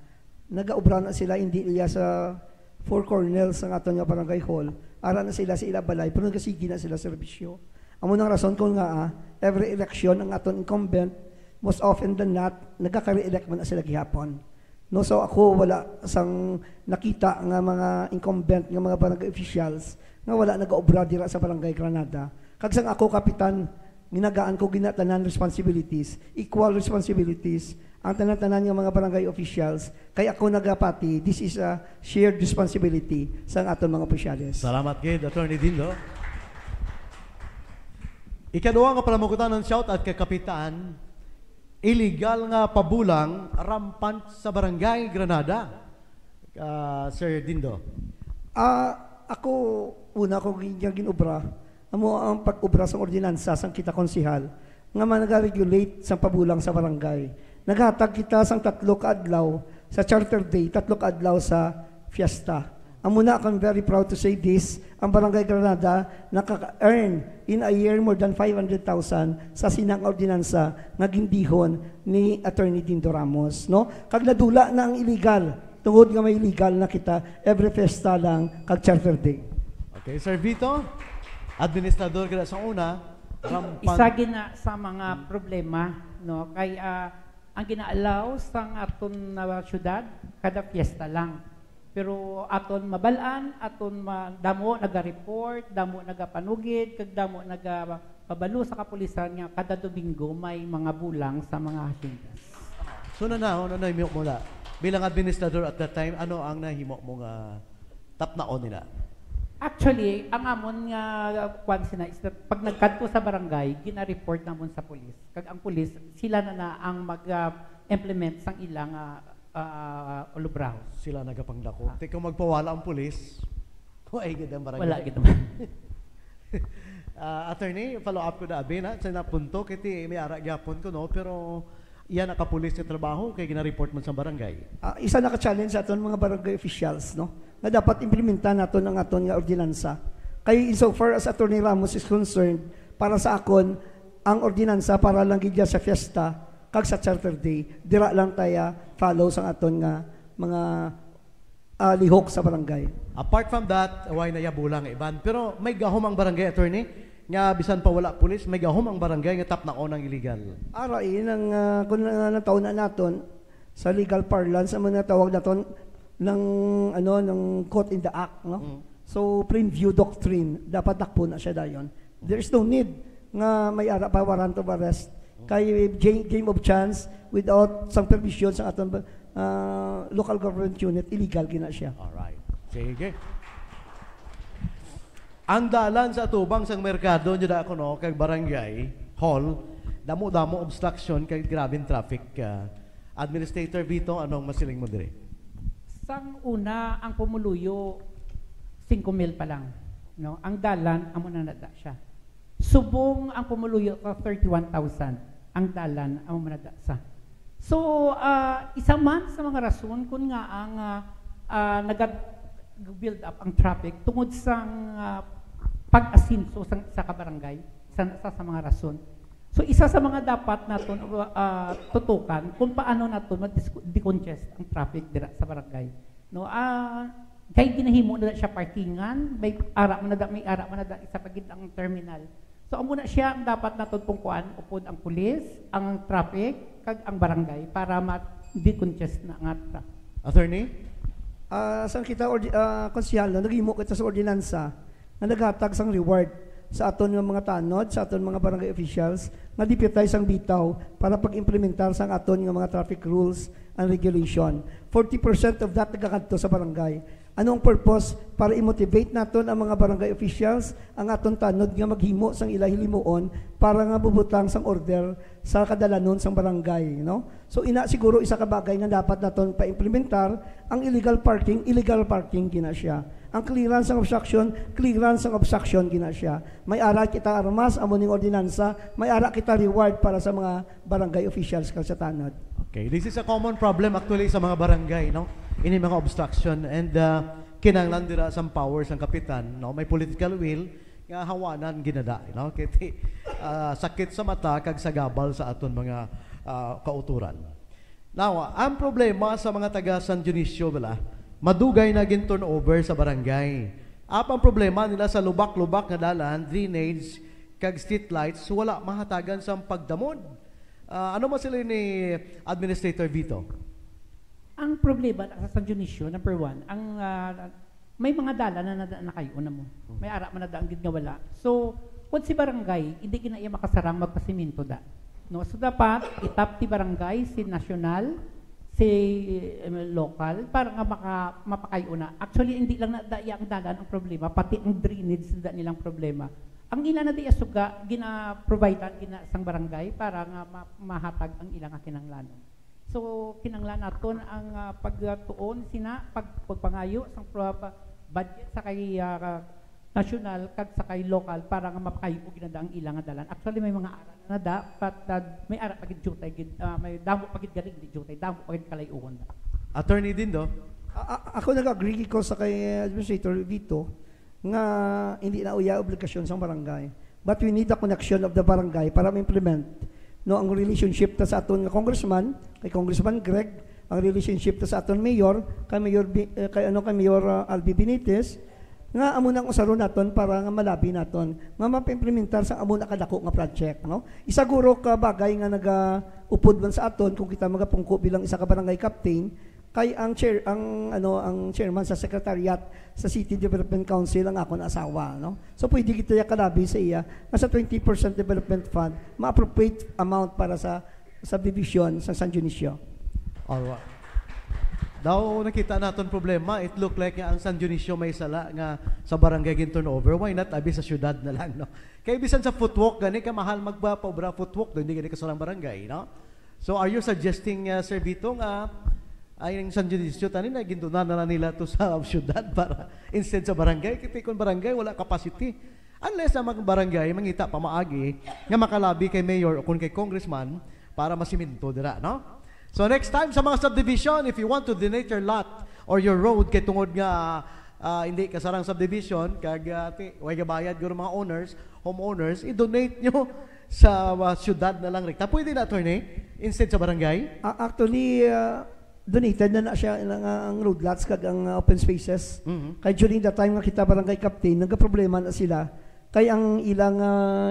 nagaubra na sila hindi iya sa four corners ng atong nga barangay hall. Ara na sila sa ila balay, pero nagasigi na sila serbisyo. Amo nang rason kung nga every election ang atong incumbent, most often than not, nagka-re-elect man na sila gihapon. No, so ako wala sang nakita nga mga incumbent nga mga barangay officials nga wala nagaobra dira sa Barangay Granada. Kag sang ako kapitan, ginagaan ko ginatanan responsibilities, equal responsibilities ang tanan-tanan ng mga barangay officials, kaya ako nagapati, this is a shared responsibility sa aton mga opisyales. Salamat kay Attorney Dindo. Ikaduha nga palamukutan ng shout at kay Kapitan, illegal nga pabulang rampant sa Barangay Granada. Sir Dindo. Ako, una ko ginubra, amo ang pag-ubra sa ordinansa sang kita konsihal, nga nag-regulate sa pabulang sa barangay. Naghatag kita sang 3 kaadlaw sa Charter Day, 3 kaadlaw sa fiesta. Amuna, I'm very proud to say this, ang Barangay Granada nakaka-earn in a year more than 500,000 sa sinang ordinansa nga gindihon ni Attorney Dindo Ramos. No? Kag nadula na ang illegal, tungod nga may illegal na kita, every fiesta lang kag Charter Day. Okay, Sir Vito, administrador kada sa una, isa gina sa mga problema, no, kay ang ginaalaw sang aton na syudad kada fiesta lang. Pero aton mabalaan, aton damo naga-report, damo nagapanugid, kag damo nagapabalo sa kapulisan nga kada Domingo may mga bulang sa mga haciendas. So na himo mo na. Bilang administrador at that time, ano ang nahimo mo nga tapnaon nila? Actually, ang amon nga kwan sina is that pag nagkadto sa barangay, gina-report namon sa pulis. Kag ang pulis, sila na ang mag-implement sang ilang ulubraho. Sila nagapangdako. Teka magpawala ang pulis. Ay, gid ang barangay. Wala gid naman. Attorney, follow up ko na abi na sa napunto kiti may ara gyapon ko no, pero iyan nakapulis sa trabaho kay gina-report man sa barangay. Isa naka-challenge sa aton mga barangay officials, no? Na dapat implementan naton ang aton nga ordinansa. Kay insofar as Attorney Ramos is concerned, para sa akon ang ordinansa para lang gid sa fiesta kag sa Charter Day, dira lang taya follow sa aton nga mga lihok sa barangay. Apart from that, why na yabulang iban. Pero may gahom ang barangay, Attorney, nga bisan pa wala pulis, may gahom ang barangay nga tapnaon ang illegal. Aray nang kun taon na naton sa legal parlance ang mga tawag naton ng caught in the act, no? So, plain view doctrine, dapat takpo na siya dayon. There is no need nga may ara pa warrant of arrest. Kay game of chance without some permission sa aton local government unit, illegal gina siya. Alright. Sige. Ang dalan sa tubang sang merkado nyo da ako no, kag barangay hall, damo-damo obstruction kay grabing traffic. Administrator Vito, anong masiling mo dire? Sang una, ang pumuluyo, 5,000 pa lang. No? Ang dalan, amo na nada siya. Subong ang pumuluyo ka 31,000. Ang dalan, amo manada sa. So, isa man sa mga rason kung nga ang nag-build up ang traffic tungod sang pag-asinso sa kabarangay, sa mga rason. So, isa sa mga dapat natin tutukan kung paano natin mag-decongest ang traffic dira sa barangay. No, kay ginahimo na siya parkingan, may ara man na isa pagid ang terminal. So, amo na siya ang dapat natin pungkuan upod ang pulis, ang traffic, kag ang barangay para ma-decongest na ang traffic. Attorney? Saan kita, konsyal, naghimo kita sa ordinansa na naghatag sang reward sa aton mga tanod, sa aton mga barangay officials, na deputize ang bitaw para pag-implementar sa aton mga traffic rules and regulation. 40% of that nagakadto sa barangay. Anong purpose? Para i-motivate naton ang mga barangay officials, ang aton tanod nga maghimo sang ilahilimuon para nga bubutang sang order sa kadalanon sang barangay, no? So ina siguro isa ka bagay nga dapat naton pa-implementar ang illegal parking gina siya. Ang clearance ng obstruction gina siya. May ara kita armas amo ning ordinansa, may ara kita reward para sa mga barangay officials sa tanod. Okay, this is a common problem actually sa mga barangay, no? Ini mga obstruction and kinanglan dira sa powers ng kapitan, no? May political will nga hawanan ginada, no? Kiti sakit sa mata kag sagabal sa aton mga kauturan. Now, ang problema sa mga taga San Dionisio bala, madugay na gin turnover sa barangay. Apang problema nila sa lubak-lubak nga dalan, drainage kag street lights, wala mahatagan sa pagdamod. Ano mo sila ni Administrator Vito? Ang problema sa San Dionisio, number one, ang may mga dala na nakayo na mo. May ara man na ang gid nga wala. So, kung si barangay, hindi kinaiya makasarang magpasimento da. No, so dapat itap ti barangay, si national, si local para nga mapakayo na. Actually, hindi lang na ang dalan ang problema, pati ang drainage da nilang problema. Ang ilan na diya suga, gina-providean sang barangay para nga mahatag ang ilang kinanglanon. So, kinanglan naton ang pagtuon pagpangayo sang budget sa kay national kag sa kay local para nga mapakayo ginada ang ilang dalan. Actually, may mga ara na dapat may ara pagid jutay may damo pagid galing di jutay, damo pagid kalayuon. Attorney Dindo? Ako nag-agree ko sa kay Administrator Vito nga hindi na uya obligasyon sa barangay. But we need the connection of the barangay para ma-implement no ang relationship ta sa aton nga congressman, kay Congressman Greg, ang relationship ta sa aton mayor, kay Mayor Albi Benitez, nga amo nang usaro naton para nga malabi naton nga mapa-implementar sa amo na kadako nga project, no? Isaguro ka bagay nga naga-upod man sa aton kung kita magapungko bilang isa ka barangay captain, kay ang chairman sa secretariat sa City Development Council ang akon asawa, no? So pwede kita kalabi sa iya nasa 20% development fund ma-appropriate amount para sa subdivision sa San Dionisio. Alright. Daw nakita naton problema, it look like nga ang San Dionisio may sala nga sa barangay gin turnover. Why not abi sa syudad na lang, no? Kay bisan sa footwalk gani ka mahal magpa-obra footwalk do hindi gani ka sa barangay, no? So are you suggesting Sir Vito nga ay ang San Dionisio tani na gintunan na nila to sa syudad para instead sa barangay, kiti kon barangay wala capacity. Unless ang mga barangay mangita pamaagi nga makalabi kay mayor o kun kay congressman para masiminto dira, no? So next time sa mga subdivision, if you want to donate your lot or your road kay tungod nga hindi kasarang subdivision kag way gabayad guro mga homeowners, i-donate nyo sa syudad na lang rekta. Pwede na, attorney, instead sa barangay? Actually, donated na siya ang road lots kag ang open spaces. Kay during that time nga kita barangay captain, nagka-problema na sila. Kay ang ilang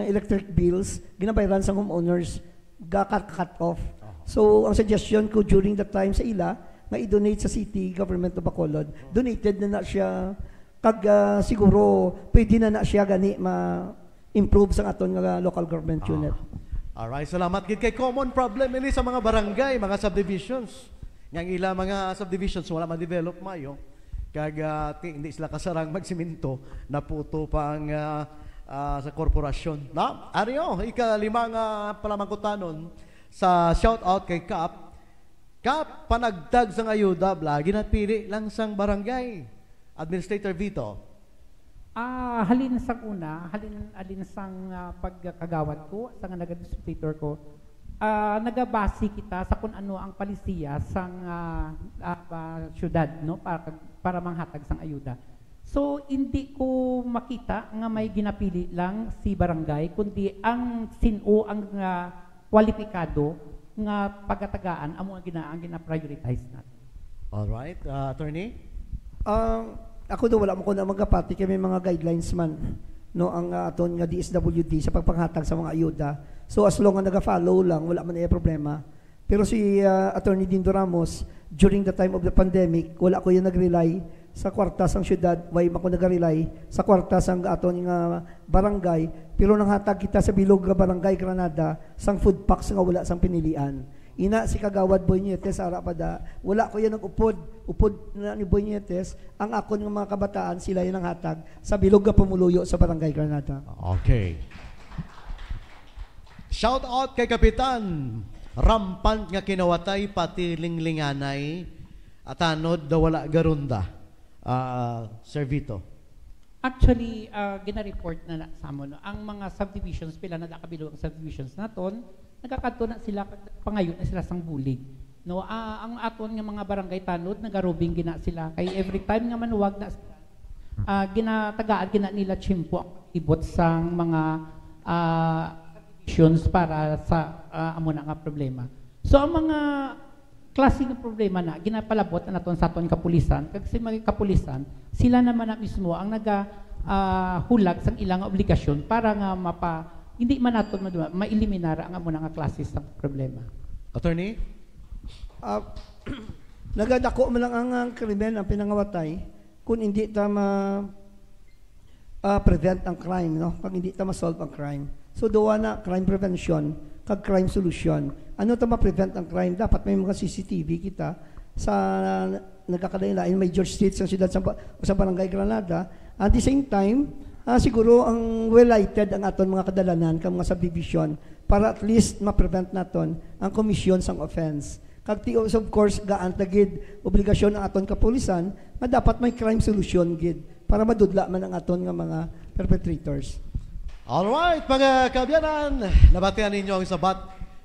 electric bills ginabayaran sa homeowners cut off. So ang suggestion ko during that time sa ila nga i-donate sa city government of Bacolod. Donated na siya kag siguro pwede na siya gani ma-improve sa aton nga local government unit. Alright, salamat gid kay common problem ini sa mga barangay, mga subdivisions. Yang ila mga subdivisions wala ma-develop mayo. Kag hindi sila kasarang magsiminto, naputo pa ang sa korporasyon. Na, ariyo, ikalimang palamangkutanon sa shout out kay Kap. Kap, panagdag sang ayuda, lagi na pili lang sang barangay. Administrator Vito. Halin sang una, halin sang pagkagawad ko, sang nag-administrator ko, nagabasi kita sa kung ano ang palisiya sang syudad, no, para manghatag sang ayuda. So, hindi ko makita nga may ginapili lang si barangay, kundi ang sino ang kwalipikado nga pagkatagaan ang gina-prioritize natin. Alright, attorney? Ako do wala mo ko na magapati kay may mga guidelines man no ang aton nga DSWD sa pagpanghatag sa mga ayuda. So as long as naga-follow lang wala man ay problema. Pero si Attorney Dindo Ramos during the time of the pandemic wala ko yung nag-rely sa kwarta sang syudad, way mako nag-rely sa kwarta sang aton nga barangay, pero nanghatag kita sa bilog nga barangay Granada sang food packs nga wala sang pinilian. Ina si Kagawad Boynetes ara pada wala ko yan nag-upod na ni Boynetes ang akon ng mga kabataan sila yung nanghatag sa bilog nga pamuluyo sa barangay Granada. Okay. Shout out kay Kapitan rampant nga kinawatay pati linglinganay at anod da wala garunda. Sir Vito. Actually, gina-report na sa mo, no? Ang mga subdivisions, pila na nakabilog ang subdivisions naton, nagkakadto na sila, pangayon na sila sang bulig. No, ang aton nga mga barangay tanod, nagarubing gina sila. Kay every time nga manuwag na sila, ginatagaan gina nila chimpo ang ibot sang mga subdivisions para sa amo na nga problema. So, ang mga klase ng problema na ginapalabot na naton sa aton kapulisan, kasi mga kapulisan, sila naman na mismo ang hulag sang ilang obligasyon para nga hindi man naton ma-eliminar ang amo nga klase sa problema. Attorney? Nagadako man lang ang krimen ang pinangawatay kung hindi ta prevent ang crime, no? Pag hindi ta ma-solve ang crime. So duwa na crime prevention kag crime solution. Ano ta ma-prevent ang crime? Dapat may mga CCTV kita sa nagkakalain may George Street sa siyudad sa barangay Granada. At the same time, siguro ang well-lighted ang aton mga kadalanan kang mga subdivision para at least ma-prevent naton ang commission sang offense. Kag of course gaan tagid obligasyon ang aton kapulisan na dapat may crime solution gid para madudla man ang aton nga mga perpetrators. Alright, mga kabyanan, nabatian ninyo ang sabat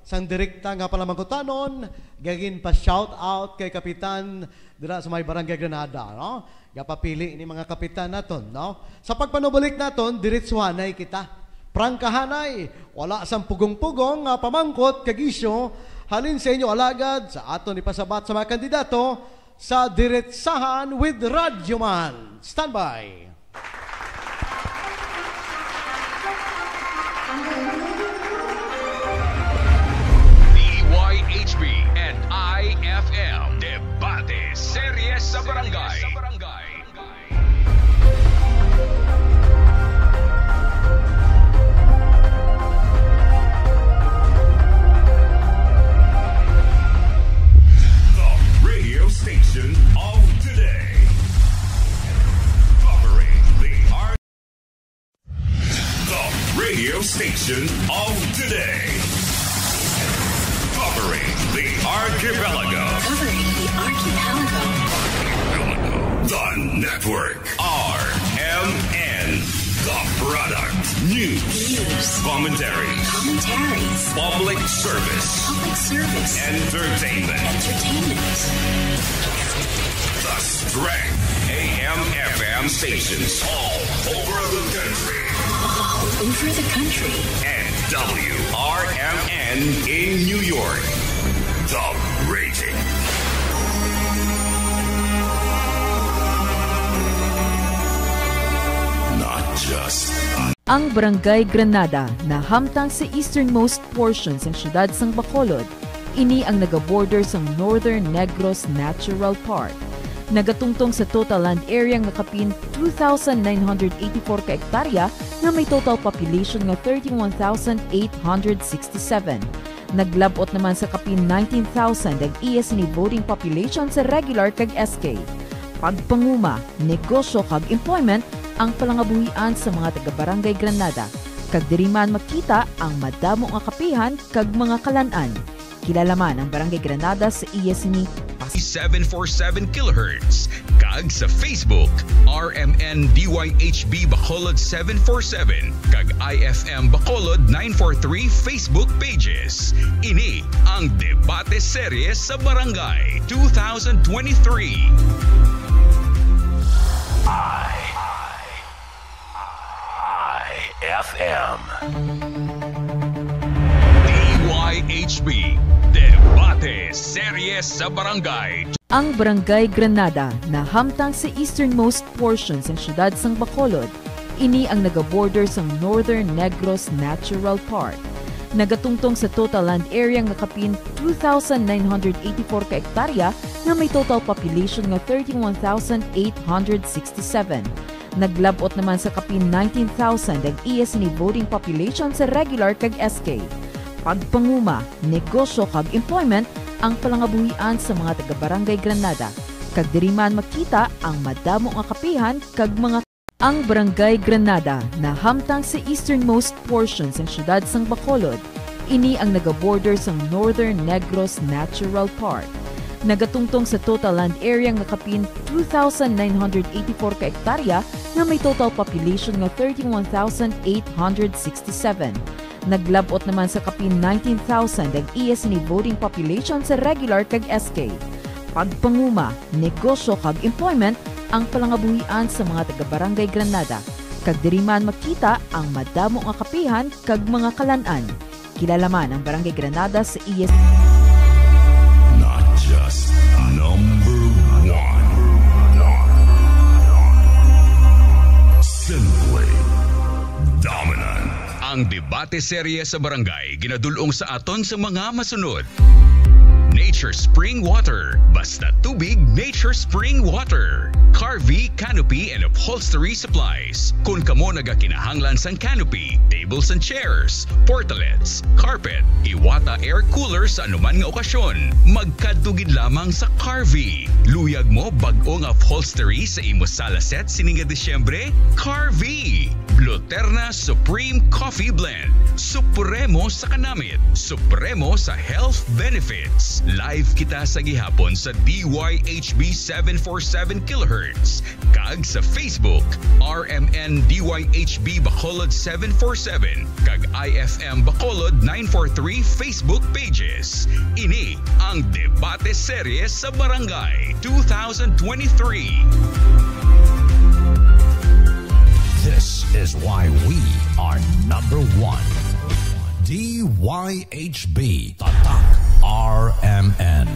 sang direkta nga palamangkutanon, gagin pa shout out kay Kapitan dira sa may barangay Granada, no? Gapapili ni mga kapitan naton, no? Sa pagpanubalik naton, diretsuhanay kita. Prangkahanay, wala sang pugong-pugong nga pamangkot kag isyu, halin sa inyo alagad sa aton ipasabat sa mga kandidato sa Diretsahan with Radyoman. Standby. DYHB and IFM Debate Series sa Barangay. The radio station of today. Covering the art. The radio station of today. Covering the archipelago. The network. RMN. The product. News. Commentaries. Public service. Entertainment. The strength. AM/FM stations all over the country. And WRMN in New York. The rating. Not just Ang Barangay Granada na hamtang sa easternmost portion ng siyudad sang Bacolod, ini ang nagaborder sa Northern Negros Natural Park. Nagatungtong sa total land area nga kapin 2,984 ka hektarya nga may total population nga 31,867. Naglabot naman sa kapin 19,000 ang iyas ni voting population sa regular kag SK. Pagpanguma, negosyo kag employment ang palangabuhian sa mga taga-barangay Granada. Kag diri man makita ang madamo nga kapihan kag mga kalan-an. Kilala man ang Barangay Granada sa iyas ni 747 kHz. Kag sa Facebook, RMN DYHB Bacolod 747 kag IFM Bacolod 943 Facebook pages. Ini ang Debate Series sa Barangay 2023. IFM. DYHB Debate Series sa Barangay. ang Barangay Granada na hamtang sa easternmost portions ng siyudad sang Bacolod. Ini ang nagaborder sang Northern Negros Natural Park. Nagatungtong sa total land area nga kapin 2,984 ka hektarya nga may total population nga 31,867. Naglabot naman sa kapin 19,000 ang iyas ni voting population sa regular kag SK. Pagpanguma, negosyo kag employment ang palangabuhian sa mga taga-barangay Granada. Kag diri man makita ang madamo nga kapihan kag mga ang Barangay Granada na hamtang sa easternmost portions ng siyudad sang Bacolod. Ini ang nagaborder sang Northern Negros Natural Park. Nagatungtong sa total land area nga kapin 2,984 ka hektarya nga may total population nga 31,867. Naglabot naman sa kapin 19,000 ang iyas ni voting population sa regular kag SK. Pagpanguma, negosyo kag employment ang palangabuhian sa mga taga-barangay Granada. Kag diri man makita ang madamo nga kapihan kag mga kalan-an. Kilala man ang Barangay Granada sa iyas. Not just number one. Simply dominant. Ang debate serye sa barangay ginadulong sa aton sa mga masunod. Nature Spring Water. Basta tubig, Nature Spring Water. Carvey Canopy and Upholstery Supplies. Kung kamo nagakinahanglan sang canopy, tables and chairs, portalets, carpet, Iwata air cooler sa anuman nga okasyon, magkadugid lamang sa Carvey. Luyag mo bag-ong upholstery sa imo sala set sininga Disyembre? Carvey. Bluterna Supreme Coffee Blend. Supremo sa kanamit. Supremo sa health benefits. Live kita sa gihapon sa DYHB 747 kHz. Kag sa Facebook, RMN DYHB Bacolod 747. Kag IFM Bacolod 943 Facebook pages. Ini ang Debate Series sa Barangay 2023. This is why we are number one. DYHB Tatak RMN.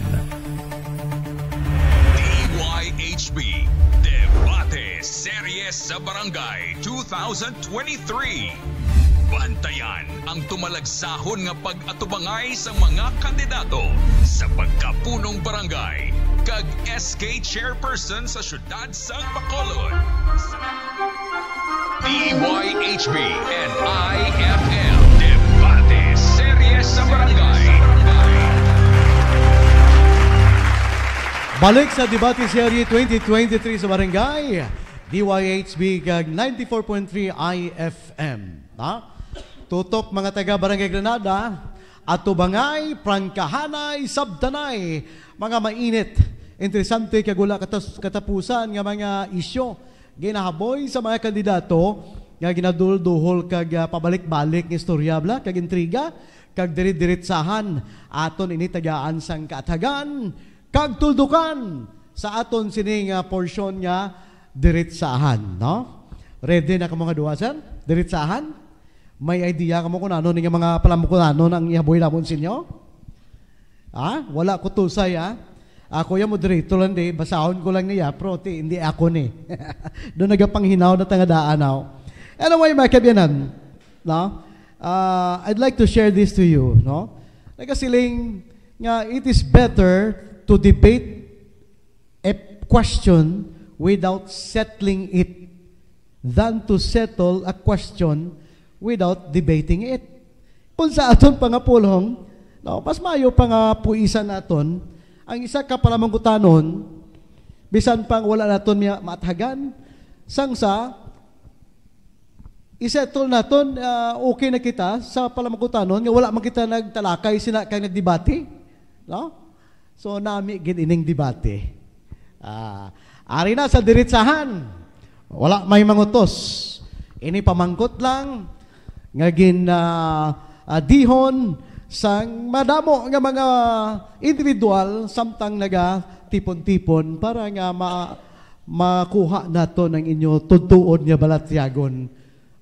DYHB Debate Series sa Barangay 2023. Bantayan ang tumalagsahon nga pag-atubangay sa mga kandidato sa pagkapunong barangay kag SK Chairperson sa siyudad sang Bacolod. DYHB and IFM Debate Series sa Barangay. Balik sa Debate Serie 2023 sa Barangay, DYHB kag 94.3 IFM. Tutok mga taga Barangay Granada, atubangay, prangkahanay, sabtanay, mga mainit, interesante kagula katapusan nga mga isyo ginahaboy sa mga kandidato nga ginadulduhol kag pabalik-balik ng istoryabla kag intriga kag diri-diritsahan aton ini tagaan sang kaatagan kag tuldukan sa aton sining portion nga diritsahan, no? Ready na ka mga duwasan? Diritsahan? May idea ka mo kung ano nga mga palamukunanon ang ihaboy namon sinyo? Wala ko tusay, Ako yung moderator lang di, basahon ko lang niya, pero hindi ako ni. Doon nagapanghinaw na tangadaan ako. Anyway, mga kabyanan, no? I'd like to share this to you, no? Nagkasiling nga, it is better to debate question without settling it than to settle a question without debating it. Kung sa aton pangapulong, no, mas mayo pa nga puisan naton, ang isa ka palamangutanon, bisan pang wala naton mathagan, sangsa, isettle naton, okay na kita sa palamangutanon, nga wala man kita nagtalakay, sina kay nagdebate. No? So, nami gid ining debate. Ari na sa diretsahan, wala may mangutos. Ini pamangkot lang, nga dihon sang madamo nga mga individual samtang naga tipon-tipon para nga makuha nato ng inyo tutuod nga balatyagon.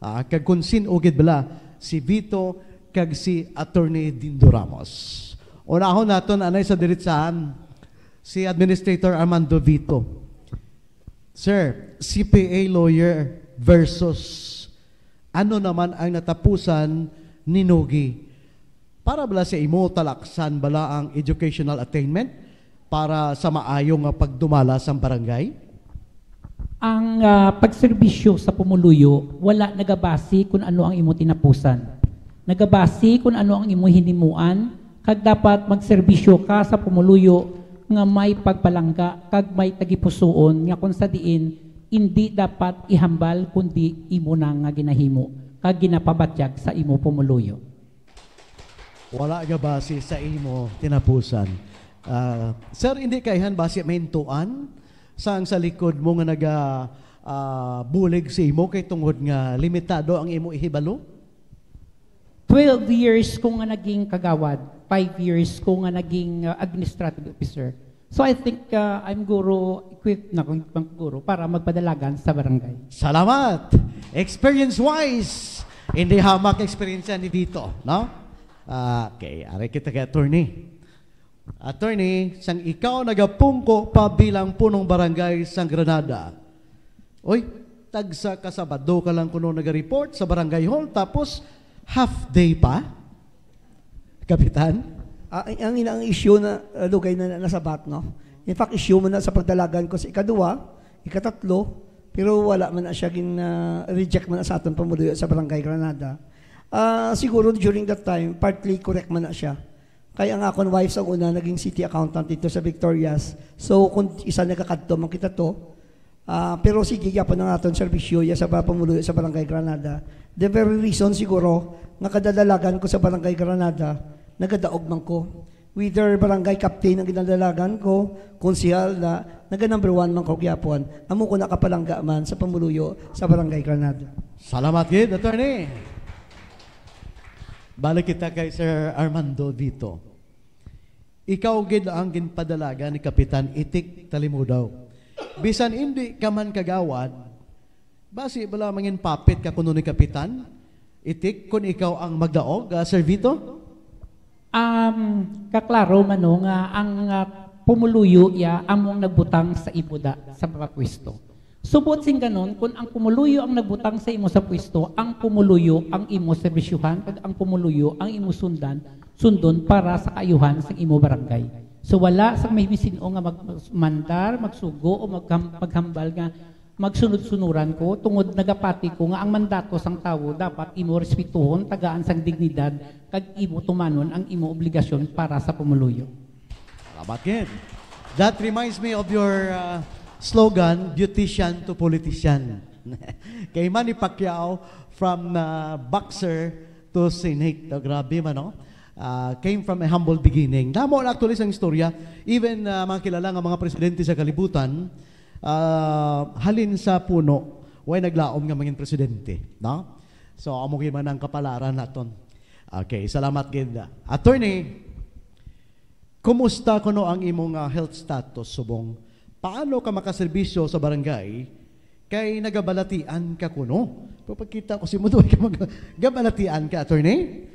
Kag kung sinugid bala si Vito kag si Attorney Dindo Ramos. Unahon naton anay sa diretsahan si Administrator Armando Vito. Sir, CPA lawyer versus ano naman ang natapusan ni Nogi? Para bala sa imo talaksan bala ang educational attainment para sa maayong pagdumala sa barangay? Ang pagserbisyo sa pumuluyo, wala nagabasi kung ano ang imo tinapusan. Nagabasi kung ano ang imo hinimuan, kag dapat magserbisyo ka sa pumuluyo nga may pagpalangga, kag may tagipusoon, nga kung sa diin, hindi dapat ihambal kundi imo na nga ginahimo, kag ginapabatyag sa imo pumuluyo. Wala nga base sa imo tinapusan. Sir, hindi kayhan base maintuan sang sa likod mo nga bulig sa imo kay tungod nga limitado ang imo ihibalo? 12 years ko nga naging kagawad, 5 years ko nga naging administrative officer. So I think I'm equipped na kung guro para magpadalagan sa barangay. Salamat! Experience-wise, hindi hamak experience ni Vito, no? Okay, aray kita kay attorney. Attorney, sang ikaw nagapungko pa bilang punong barangay sang Granada. Oy, tagsa ka Sabado ka lang kuno naga-report sa barangay hall, tapos half day pa? Kapitan? Ang issue na lugay na nasabat, no? In fact, issue mo na sa pagdalagan ko sa ikadua, ikatatlo, pero wala man na siya reject man na sa aton pamuluyo sa Barangay Granada. Siguro during that time, partly correct man na siya. Kaya ang akong wife sa una, naging city accountant dito sa Victorias. So, kung isa nagkakadto, makita to. Pero sige, yapon na aton servisyo sa pamuluyo sa Barangay Granada. The very reason siguro, nga kadadalagan ko sa Barangay Granada, nagadaog man ko. Whether barangay captain ang ginadalagan ko, konsihal na, naga-number 1 man ko gyapon, amo ko nakapalangga man sa pamuluyo sa Barangay Granada. Salamat gid, attorney. Balik kita kay Sir Armando Vito. Ikaw gid ang ginpadalaga ni Kapitan Itik Talimudaw. Bisan hindi ka man kagawad, basi bala mangin papit ka kuno ni Kapitan Itik kung ikaw ang magdaog, Sir Vito? Kaklaro mano nga ang pumuluyo among nagbutang sa imuda sa pwesto. Subot sing ganon, kung ang pumuluyo ang nagbutang sa imo sa pwesto, ang pumuluyo ang imo serbisyuhan, kag ang pumuluyo ang imo sundon para sa kaayuhan sa imo barangay. So wala sa may bisino nga magmandar, magsugo o maghambal nga magsunod-sunuran ko tungod nagapati ko nga ang mandato sang tawo dapat imo respetuhon, tagaan sang dignidad, kag imo tumanon ang imo obligasyon para sa pumuluyo. Salamat gid. That reminds me of your slogan, beautician to politician. Kay Manny Pacquiao, from boxer to senate. Grabe man, no? Came from a humble beginning. Namo actually sang istorya, even mga kilala nga mga presidente sa kalibutan, halin sa puno, way naglaom nga maging presidente. No? So, amo man ang kapalaran naton. Okay, salamat gid. Attorney, kumusta kuno ang imong health status subong? Paano ka makaserbisyo sa barangay kay nagabalatian ka kuno? Pagkita ko si Mudoy ka magabalatian ka, attorney?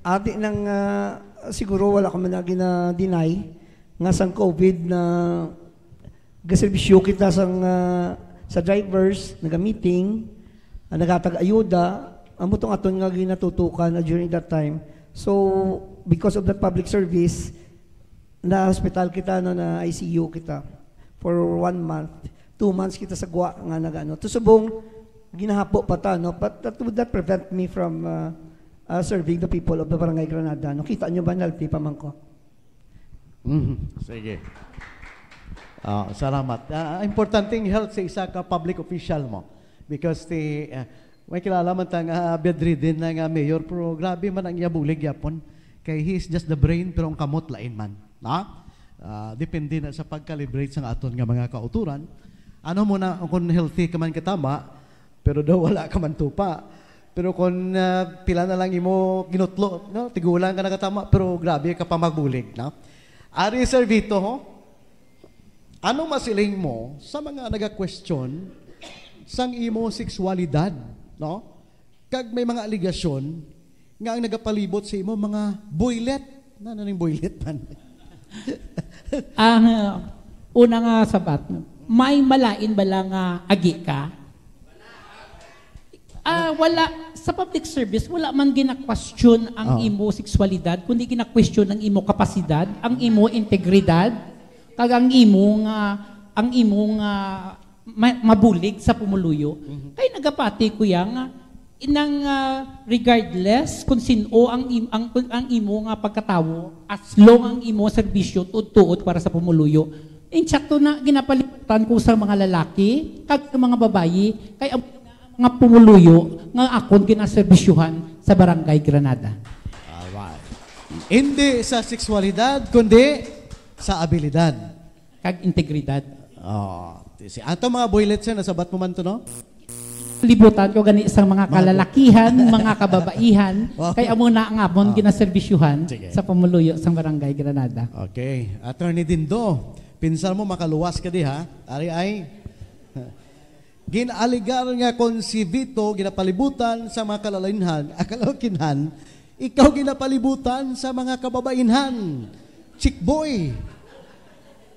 Ati nang siguro wala ko man gina-deny nga sang COVID na gaserbisyo kita sa drivers, naga-meeting, nagatag-ayuda, amo tong aton nga ginatutukan during that time. So, because of that public service, na hospital kita, na ICU kita. for 1 month. 2 months kita sa guwa nga nagano. To subong ginahapo pa ta, no? But that would not prevent me from serving the people of the Barangay Granada. No? Kita nyo ba nalti pa man ko? Sige. Salamat. Importanteng health sa isa ka public official mo. Because may kilala man tang bedridden na nga mayor, pero grabe man ang iyabulig yapon. Kay he is just the brain, pero ang kamot lain man. Depende na sa pag-calibrate sa aton nga mga kauturan. Ano mo na, kung healthy ka man katama, pero daw wala ka man tupa. Pero kung pila na lang imo ginutlo, no? Tigulan ka na katama, pero grabe ka pa magbulig. No? Ari Sir Vito, anong masiling mo sa mga naga-question sang imo sexualidad? No? Kag may mga aligasyon nga ang nagapalibot sa imo mga boylet. Naning boylet man? Ang una nga sabat, may malain ba lang agi ka? Wala. Sa public service, wala man gina-question ang imo sexualidad, kundi gina-question ang imo kapasidad, ang imo integridad, kag ang imong mabulig sa pumuluyo. Kay nagapati ko yang inang regardless kung sino ang imo nga pagkatawo, as long ang imo serbisyo tuod para sa pumuluyo. Insakto na ginapalitan ko sa mga lalaki kag sa mga babayi kay mga pumuluyo nga akon ginaserbisyuhan sa Barangay Granada. Alright. Hindi sa sexualidad, kundi sa abilidad. Kag integridad. Ato mga boylets yan, nasabat mo man to, no? Libutan ko gani sa mga kalalakihan, mga kababaihan, kaya muna ang amon ginaserbisyuhan sa pumuluyo sa Barangay Granada. Okay. Attorney Dindo, pinsan mo makaluwas ka di ha? Ari ay ginaligar nga kon si Vito ginapalibutan sa mga kalalakinhan, ikaw ginapalibutan sa mga kababainhan. Chick boy.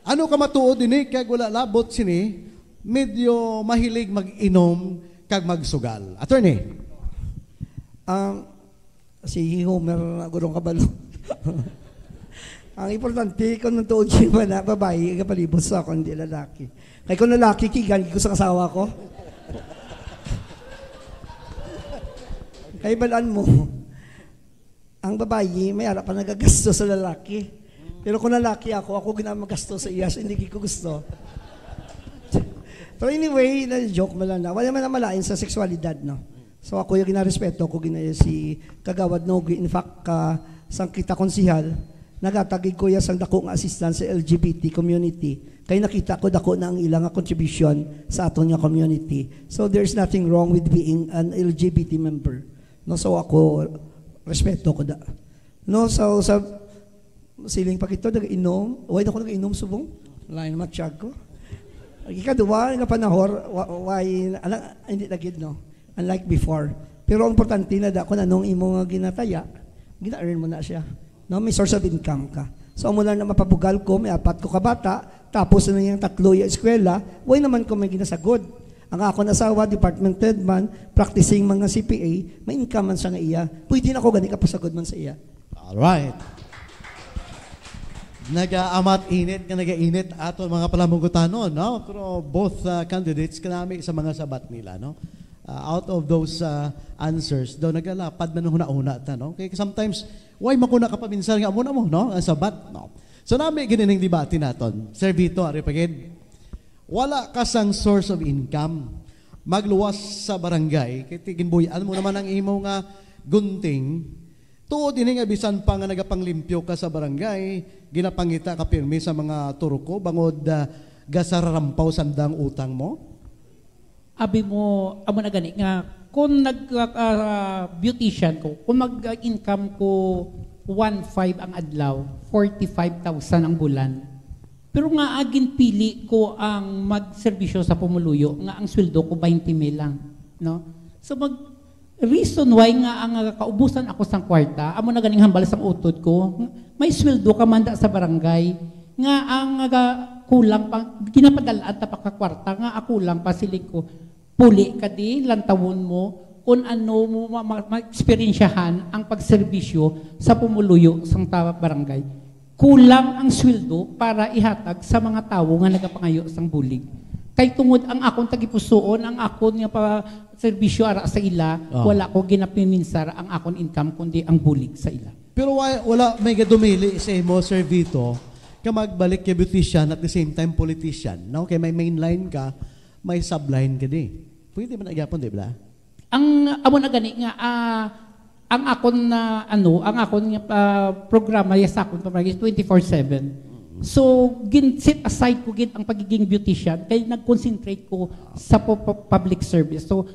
Ano ka matuod din kag wala labot sini, medyo mahilig mag-inom kag magsugal. Attorney. Si Homer gurong kabalo. Ang importante kung natuod siya ba na babae, kapalibot sa ako, hindi lalaki. Kaya kung lalaki, kigan ko sa kasawa ko. Kaya balaan mo, ang babae, may harap pa nagagasto sa lalaki. Pero kung lalaki ako ginamagasto sa iya, so hindi ko gusto. Pero anyway, na-joke mo lang na. Wala man na malain sa sexualidad, no? So ako yung ginarespeto ko, ginaya si Kagawad Nogi. In fact, sang kita konsihal, nagatagig ko ya sang dako nga assistance sa LGBT community. Kaya nakita ko dako na ang ilang contribution sa aton nga community. So there's nothing wrong with being an LGBT member. No, so ako respeto ko da. No, so sa siling pakito nag-inom, why ako nag-inom subong? Lain naman tiyag ko. Ikaduwa nga panahor, why hindi lagid no. Unlike before. Pero ang importante na dako na nung imo nga ginataya, gina-earn mo na siya. No, may source of income ka. So mula na mapabugal ko, may 4 ko kabata, tapos na yung 3 yung eskwela, why naman ko may ginasagod. Ang ako nasawa, department head man, practicing mga CPA, may income man siya nga iya. Pwede na ako gani kapasagod man sa iya. Alright. Nag-aamat init nga nag-init ato mga palamungkutanon, no? Pero both candidates kanami sa mga sabat nila, no? Out of those answers, daw naglalapad man huna-una ta, no? Kaya sometimes, why makuna ka pa minsan nga muna mo, no? Ang sabat, no? So nami ginining debate naton. Sir Vito, ari pagid, wala ka sang source of income. Magluwas sa barangay, kay ginbuyan mo naman ang imo nga gunting, tuod ini nga bisan pa nga nagapanglimpyo ka sa barangay, ginapangita ka pirmi sa mga turuko, bangod gasararampaw sandang utang mo? Abi mo, amo na gani nga, kung nag-beautician ko, kung mag-income ko 1.5 ang adlaw, 45,000 ang bulan. Pero nga agin pili ko ang magserbisyo sa pumuluyo, nga ang sweldo ko 20,000 lang. No? So reason why nga ang kaubusan ako sa kwarta, amo na ganing hambal sa utod ko, may sweldo ka manda sa barangay, nga ang kulang pa, ginapadalaan ta pakakwarta, nga ako lang pasilig ko, puli ka di, lantawon mo, kung ano mo ma-experiensyahan ang pagserbisyo sa pumuluyo sa barangay. kulang ang sweldo para ihatag sa mga tawo nga nagapangayo sang bulig. Kay tungod ang akong tagipusoon, ang akon nga pa serbisyo ara sa ila, wala ko ginapiminsar ang akon income kundi ang bulig sa ila. Pero wala may gadumili sa imo, Sir Vito, ka magbalik kay beautician at the same time politician. No? Kaya may mainline ka, may subline ka di. Pwede ba nagyapon, di ba? Ang amo na gani nga ang akon na ang akon nga programa sa akon pamagi 24/7. So set aside ko gid ang pagiging beautician kay nag-concentrate ko sa public service. So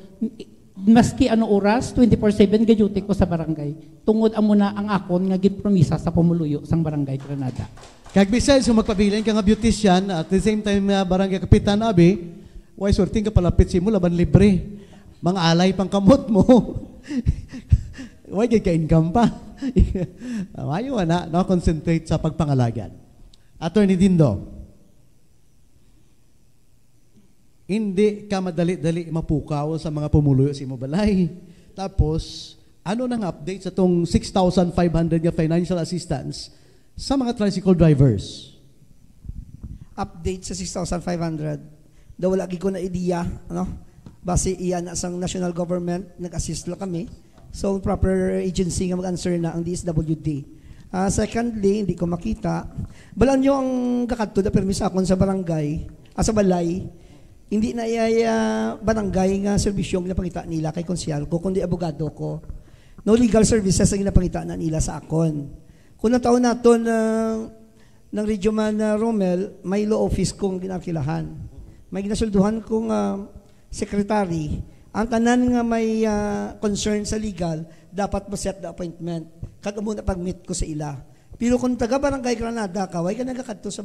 maski oras 24/7 gaduty ko sa barangay. Tungod amo na ang akon nga gid promisa sa pamuluyo sang barangay Granada. Kag besides kung magpabilin ka nga beautician at the same time barangay kapitan abi, why sorting ka palapit si mo laban libre. Mga alay pang kamot mo. Why ka-income pa? Ayaw na, no? Concentrate sa pagpangalagan. Attorney Dindo, hindi ka madali-dali mapukaw sa mga pumuluyo si mo balay. Tapos, ano nang update sa itong 6,500 nga financial assistance sa mga tricycle drivers? Update sa 6,500. Daw wala ko na idea, ano? Base iyan asang national government, nag-assist lang kami. So, proper agency nga mag-answer na ang DSWD. Secondly, hindi ko makita. Balan nyo ang kakadto na permisa akon sa barangay, sa balay, hindi na barangay nga serbisyong napangita nila kay konsyal ko, kundi abogado ko. No legal services ang napangita na nila sa akon. Kung nataon nato ng Regioman Romel, may law office kong ginarkilahan. May ginasulduhan kong secretary, ang tanan nga may concern sa legal, dapat mo set the appointment. Kag muna pag-meet ko sa ila. Pero kung taga-barangay Granada ka, way ka nagkakadto sa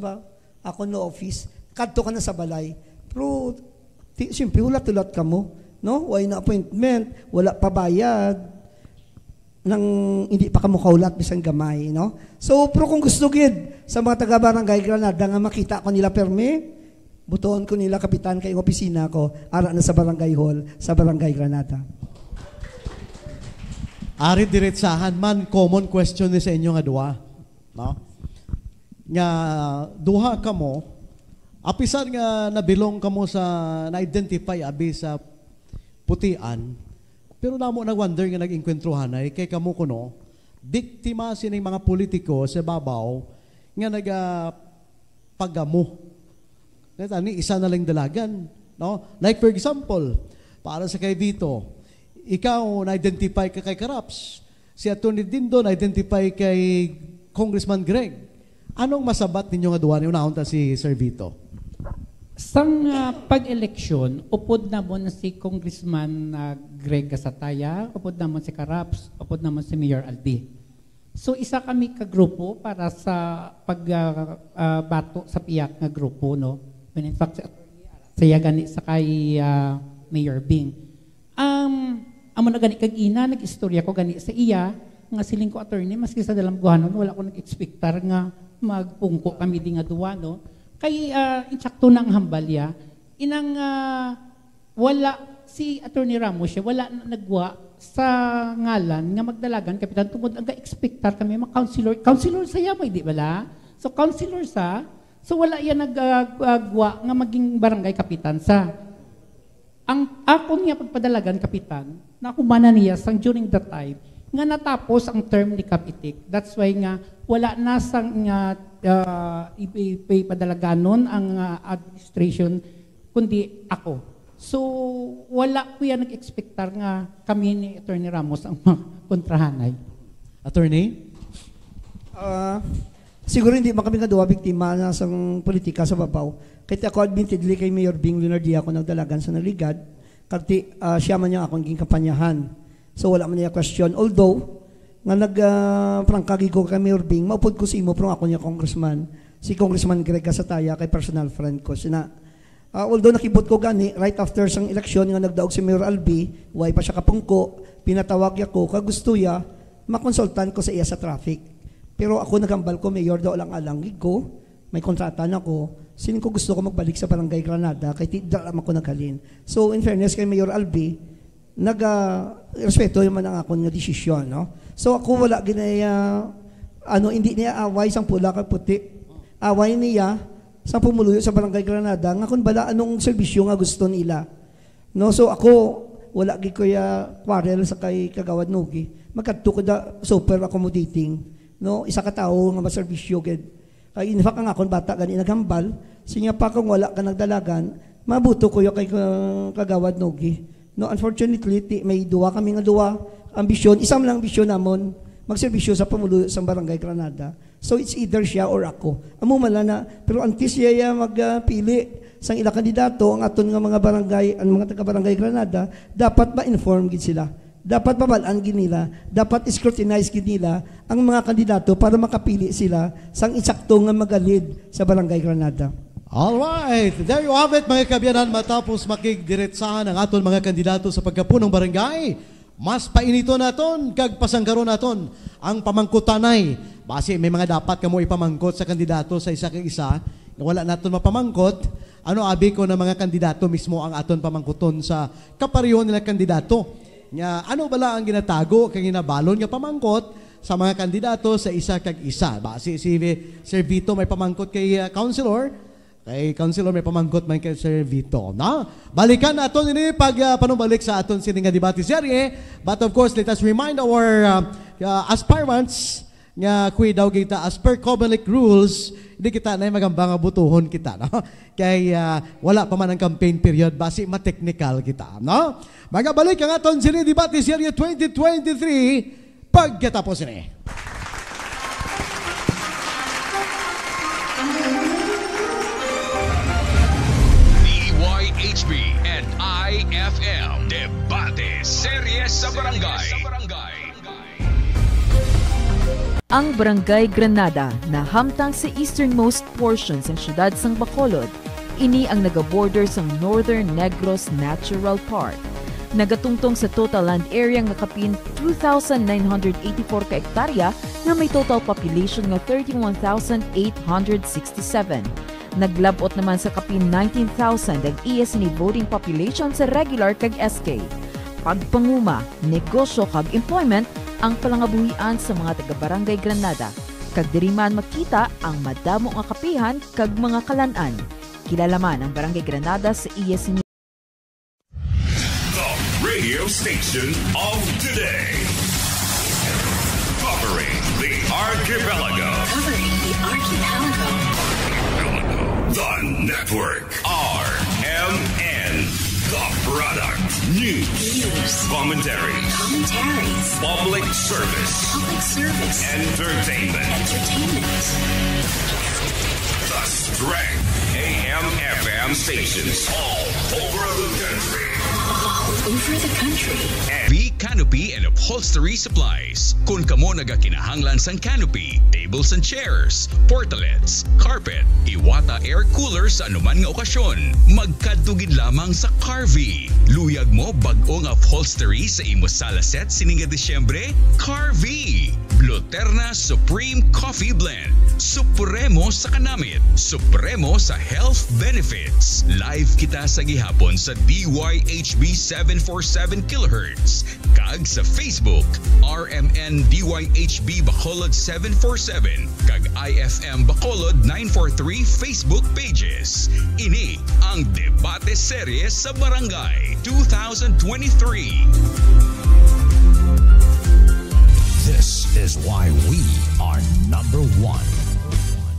ako no office, kadto ka na sa balay. Pero, siyempre, ulat-ulat ka mo. No? Way na appointment, wala pa bayad, nang hindi pa ka mo kaulat, bisan gamay. No? So, pero kung gusto gid sa mga taga-barangay Granada nga makita ko nila perme, butuon ko nila kapitan kay opisina ko, ara na sa barangay hall, sa barangay Granada. Ari diretsahan man, common question ni sa inyo nga duha. No? Nga duha ka mo, apisan nga nabilong ka mo sa, na-identify abi sa putian, pero namo nag-wonder nga nag-inkwentrohanay, kay kamo kuno, biktima sining mga politiko sa babaw, nga nagpagamo. Ni isa na lang dalagan, no? Like for example, para sa kay Vito, ikaw na-identify ka kay Karaps, si Atty. Dindo na-identify kay Congressman Greg. Anong masabat ninyo nga duwa ni unahon ta si Sir Vito? Sang pag-eleksyon, upod namon si Congressman Greg Gasataya, upod namon si Karaps, upod namon si Mayor Albi. So isa kami ka grupo para sa pagbato sa piyak nga grupo, no? When in fact, saya gani sa kay Mayor Bing. Amo na gani kag ina, nag-istorya ko gani sa iya, nga siling ko attorney, maski sa dalamguhanon, wala ko nag-expectar nga magpungko kami di nga duwa, no? Kay insakto ng hambalya, inang wala, si Attorney Ramos siya, wala nagwa sa ngalan nga magdalagan, kapitan, tungod ang ka-expectar kami, mga counselor saya may di bala? So counselor so wala yan nagwa nga maging barangay kapitan sa. Ang akon nga pagpadalagan kapitan, na kumana niya sang during that time, nga natapos ang term ni Kapitik. That's why nga wala na sang ipadalaganon ang administration, kundi ako. So wala ko yan nag-expectar nga kami ni Attorney Ramos ang kontrahanay. Attorney? Siguro hindi man kami nga duwa biktima na sa politika sa babaw. Kahit ako admittedly kay Mayor Bing Lunardi ako nagdalagan sa naligad, kasi siya man niya akong ging kampanyahan. So wala man niya question. Although, nga nag-prangkagi ko kay Mayor Bing, maupod ko si imo pero ako niya congressman. Si Congressman Greg Casataya, kay personal friend ko. Although nakibot ko gani, right after sang eleksyon nga nagdaog si Mayor Albi, way pa siya kapungko, pinatawag ko, kagusto ya, makonsultan ko sa iya sa traffic. Pero ako nagambal ko, Mayor, daw lang alangig ko, may kontrata na ko, sining ko gusto ko magbalik sa Barangay Granada, kay tidra ko naghalin. So, in fairness kay Mayor Albi, respeto naman ang akong desisyon, no? So, ako wala ginaya hindi niya away sang pula kag puti. Away niya sang pumuluyo sa Barangay Granada nga kun bala anong serbisyo nga gusto nila. No, so ako wala gid ko ya quarrel sa kay Kagawad Nogi. Magkadto ko da super accommodating. No, isa ka tawo nga maserbisyo gid. Kay in fact nga kon bata gani naghambal, sinya pa kung wala ka nagdalagan, mabuto ko yo kay Kagawad Nogi. No, unfortunately may duwa ambisyon, isang lang ambisyon namon magserbisyo sa pamuluyo sa Barangay Granada. So it's either siya or ako. Amo mala na, pero antes siya magpili sang ila kandidato ang aton nga mga barangay, ang mga taga-Barangay Granada, dapat ma-inform gid sila. Dapat babalaan gid nila, dapat scrutinize gid nila ang mga kandidato para makapili sila sang insakto nga magalid sa Barangay Granada. Alright, there you have it mga kabyanan. Matapos makigdiretsahan ang aton mga kandidato sa pagkapunong barangay, mas painito naton kag pasanggaro naton ang pamangkutanay. Base may mga dapat kamo ipamangkot sa kandidato sa isa kag isa. Wala naton mapamangkot, ano abi ko na mga kandidato mismo ang aton pamangkuton sa kapareho nila kandidato. Nga ano bala ang ginatago kag ginabalon nga pamangkot sa mga kandidato sa isa kag isa. Base si Sir Vito may pamangkot kay Councilor. Kay Councilor may pamangkot man kay Sir Vito. Na? Balikan naton ini pag panubalik sa aton sini nga debate serye. But of course, let us remind our aspirants nga kuy daw kita as per COMELEC rules, hindi kita na magambang butuhon kita. No? Kay wala pa man ang campaign period, basi ma-technical kita. No? Magabalik ang aton sini debate serye 2023 pagkatapos ini. HB and IFM Debate Serye sa Barangay. Ang Barangay Granada na hamtang sa easternmost portion ng siyudad sang Bacolod, ini ang nagaborder sa Northern Negros Natural Park. Nagatungtong sa total land area nga kapin 2,984 ka hektarya na may total population nga 31,867. Naglabot naman sa kapin 19,000 ang iyas ni voting population sa regular kag SK. Pagpanguma, negosyo kag employment ang palangabuhian sa mga taga-Barangay Granada. Kag diri man makita ang madamo nga kapihan kag mga kalan-an. Kilala man ang Barangay Granada sa iyas ni The radio station of today. Covering the archipelago. The network. RMN. The product. News. Commentaries. Public service. Entertainment. The strength. AM/FM stations all over the country. V Canopy and Upholstery Supplies. Kung kamo nagakinahanglan sang canopy, tables and chairs, portalets, carpet, iwata air cooler sa anuman nga okasyon, magkadtugid lamang sa Carvey. Luyag mo bag-ong upholstery sa imo sala set sininga Disyembre? Carvey. Bluterna Supreme Coffee Blend. Supremo sa kanamit. Supremo sa health benefits. Live kita sa gihapon sa DYHB 747 kHz. Kag sa Facebook, RMN DYHB Bacolod 747. Kag IFM Bacolod 943 Facebook pages. Ini ang Debate Serye sa Barangay 2023. This is why we are number one.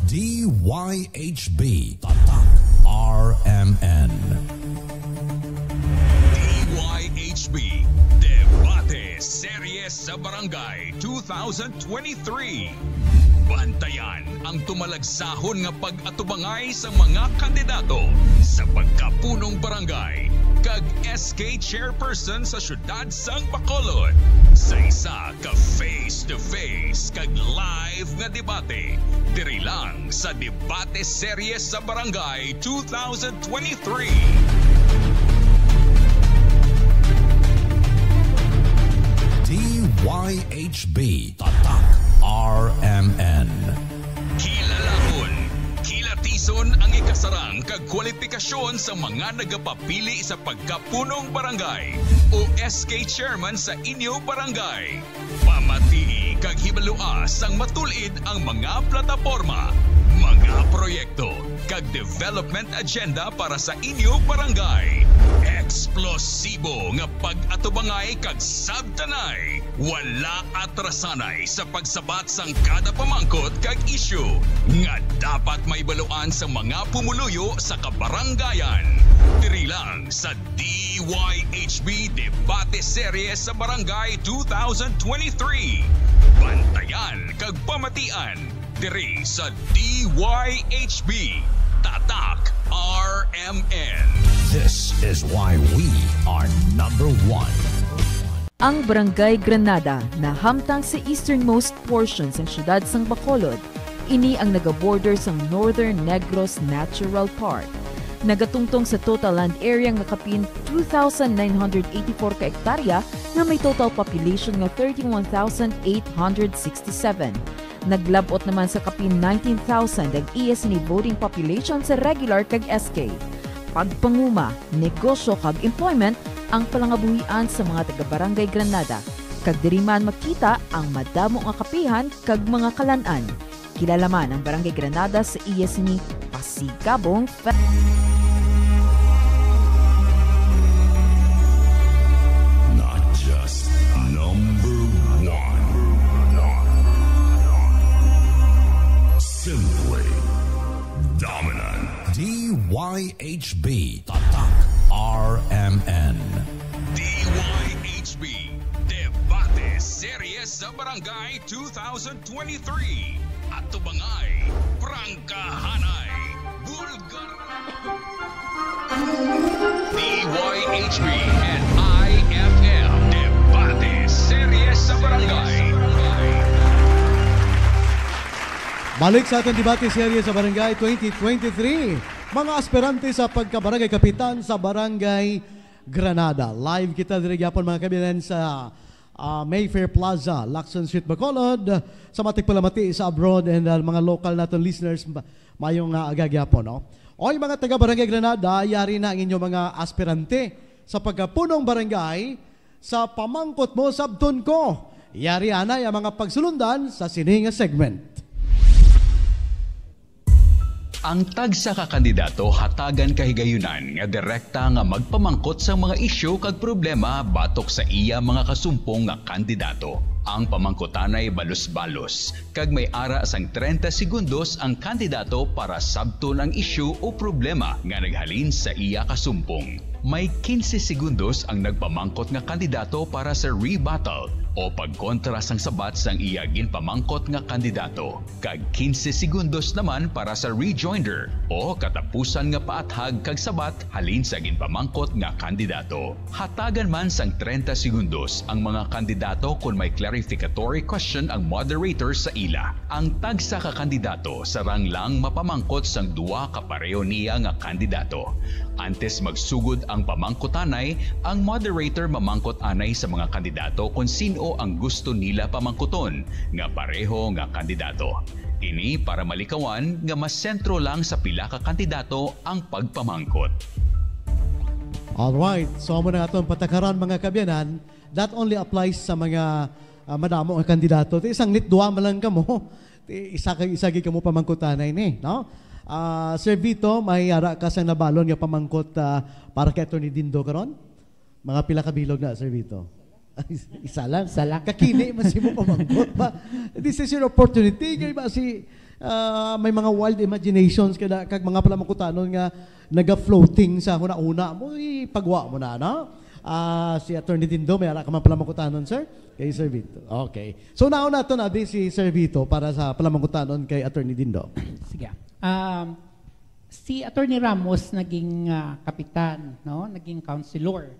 DYHB Tatak RMN. DYHB Debate Serye sa Barangay 2023. Bantayan ang tumalagsahon nga pag-atubangay sa mga kandidato sa pagkapunong barangay kag SK Chairperson sa siyudad sang Bacolod sa isa ka face-to-face kag live nga debate diri lang sa Debate Serye sa Barangay 2023. DYHB Tatak RMN. Kilalahon, kilatison ang ikasarang kag kwalifikasyon sa mga nagapapili sa pagkapunong barangay o SK Chairman sa inyo barangay. Pamatiig kag hibalua sang matulid ang mga plataporma, mga proyekto, kag development agenda para sa inyong barangay. Eksplosibo nga pag-atubangay kag sabtanay. Wala atrasanay sa pagsabat sang kada pamangkot kag isyu nga dapat maibaluan sa mga pumuluyo sa kabarangayan. Diri lang sa DYHB Debate Series sa Barangay 2023. Bantayan kag pamatian diri sa DYHB Tatak RMN. This is why we are number 1. Ang Barangay Granada na hamtang sa easternmost portion ng siyudad sang Bacolod, ini ang nagaborder sang Northern Negros Natural Park. Nagatungtong sa total land area nga kapin 2,984 ka hektarya na may total population nga 31,867. Naglabot naman sa kapin 19,000 ang ESNI voting population sa regular kag SK. Pagpanguma, negosyo kag employment ang palangabuhian sa mga taga-Barangay Granada. Kag diri man makita ang madamo nga kapihan kag mga kalan-an. Kilala man ang Barangay Granada sa ESNI Pasigabong Not just number 1. Simply dominant. DYHB Tatak RMN. DYHB Debate Series sa Barangay 2023. At tubangay, prangkahanay, bulgar. DYHB and IFM Debate Series sa Barangay. Balik sa ating debate series sa Barangay 2023. Mga aspirante sa pagkabarangay kapitan sa Barangay Granada. Live kita diri gyapon mga kabinan sa Mayfair Plaza, Lacson Street, Bacolod. Sa matik palamati sa abroad and mga local naton listeners mayong agagyapon. No? O mga taga Barangay Granada, yari na ang inyong mga aspirante sa pagkapunong barangay sa pamangkot mo sabton ko. Yari anay ang mga pagsulundan sa sininga segment. Ang tagsa ka kandidato hatagan kahigayunan nga direkta nga magpamangkot sa mga isyu kag problema batok sa iya mga kasumpong nga kandidato. Ang pamangkotanay balos-balos kag may ara sang 30 segundos ang kandidato para sabton ang isyu o problema nga naghalin sa iya kasumpong. May 15 segundos ang nagpamangkot nga kandidato para sa rebuttal o pagkontra sang sabat sang iya ginpamangkot nga kandidato. Kag 15 segundos naman para sa rejoinder o katapusan nga paathag kag sabat halin sa ginpamangkot nga kandidato. Hatagan man sang 30 segundos ang mga kandidato kung may clarificatory question ang moderator sa ila. Ang tagsa ka kandidato sarang lang mapamangkot sang duwa ka pareho niya nga kandidato. Antes magsugod ang pamangkotanay, ang moderator mamangkot anay sa mga kandidato kung sino ang gusto nila pamangkoton nga pareho nga kandidato. Ini para malikawan nga mas sentro lang sa pila ka kandidato ang pagpamangkot. Alright, so mo na itong patakaran mga kabyanan, that only applies sa mga madamo ang kandidato. Isang litdua malang ka mo, isagi ka mo pamangkotanay ni, no? Sir Vito, may ara ka sa nabalon nga pamangkot para kay Atty. Dindo karon? Mga pila ka bilog na, Sir Vito? Isa lang. Kakili, masimo pamangkot ba? This is your opportunity. Kaya ba may mga wild imaginations kag mga palamangkotanon nga naga-floating sa una-una mo, ipagwa mo na, no? Si Atty. Dindo, may ara ka man palamangkotanon, sir? Kay Sir Vito. Okay. So nauna ito na si Sir Vito para sa palamangkotanon kay Atty. Dindo. Sige. Si Atty. Ramos naging kapitan, no? Naging councilor.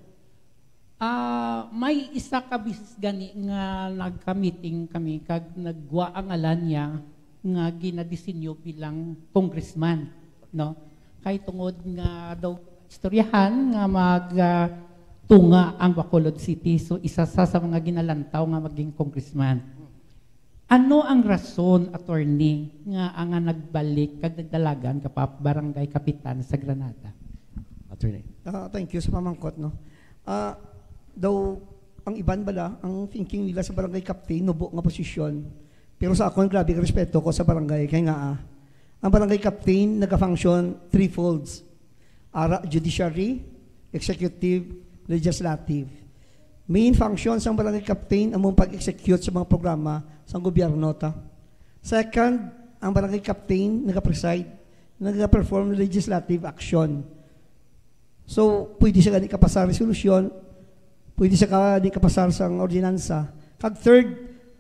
May isa ka bisis gani nga nagka-meeting kami kag nagwa ang alan niya nga ginadesinyo bilang congressman, no? Kay tungod nga daw istoryahan nga tunga ang Bacolod City, so isa sa mga ginalantaw nga maging congressman. Ano ang rason, attorney, nga ang nagbalik kag nagdalagan ka pa barangay kapitan sa Granada? Attorney. Thank you sa pamangkot, no. Daw ang iban bala, ang thinking nila sa barangay captain, nubo nga posisyon. Pero sa ako, grabe ka respeto ko sa barangay. Kaya nga, ang barangay captain nag-function threefolds. Judiciary, executive, legislative. Main functions ng barangay captain ang mong pag-execute sa mga programa sa gobyerno. Second, ang barangay captain nag-preside, nag-perform legislative action. So, pwede siya ganit kapasar resolusyon, pwede siya ganit kapasar sa ordinansa. Kag third,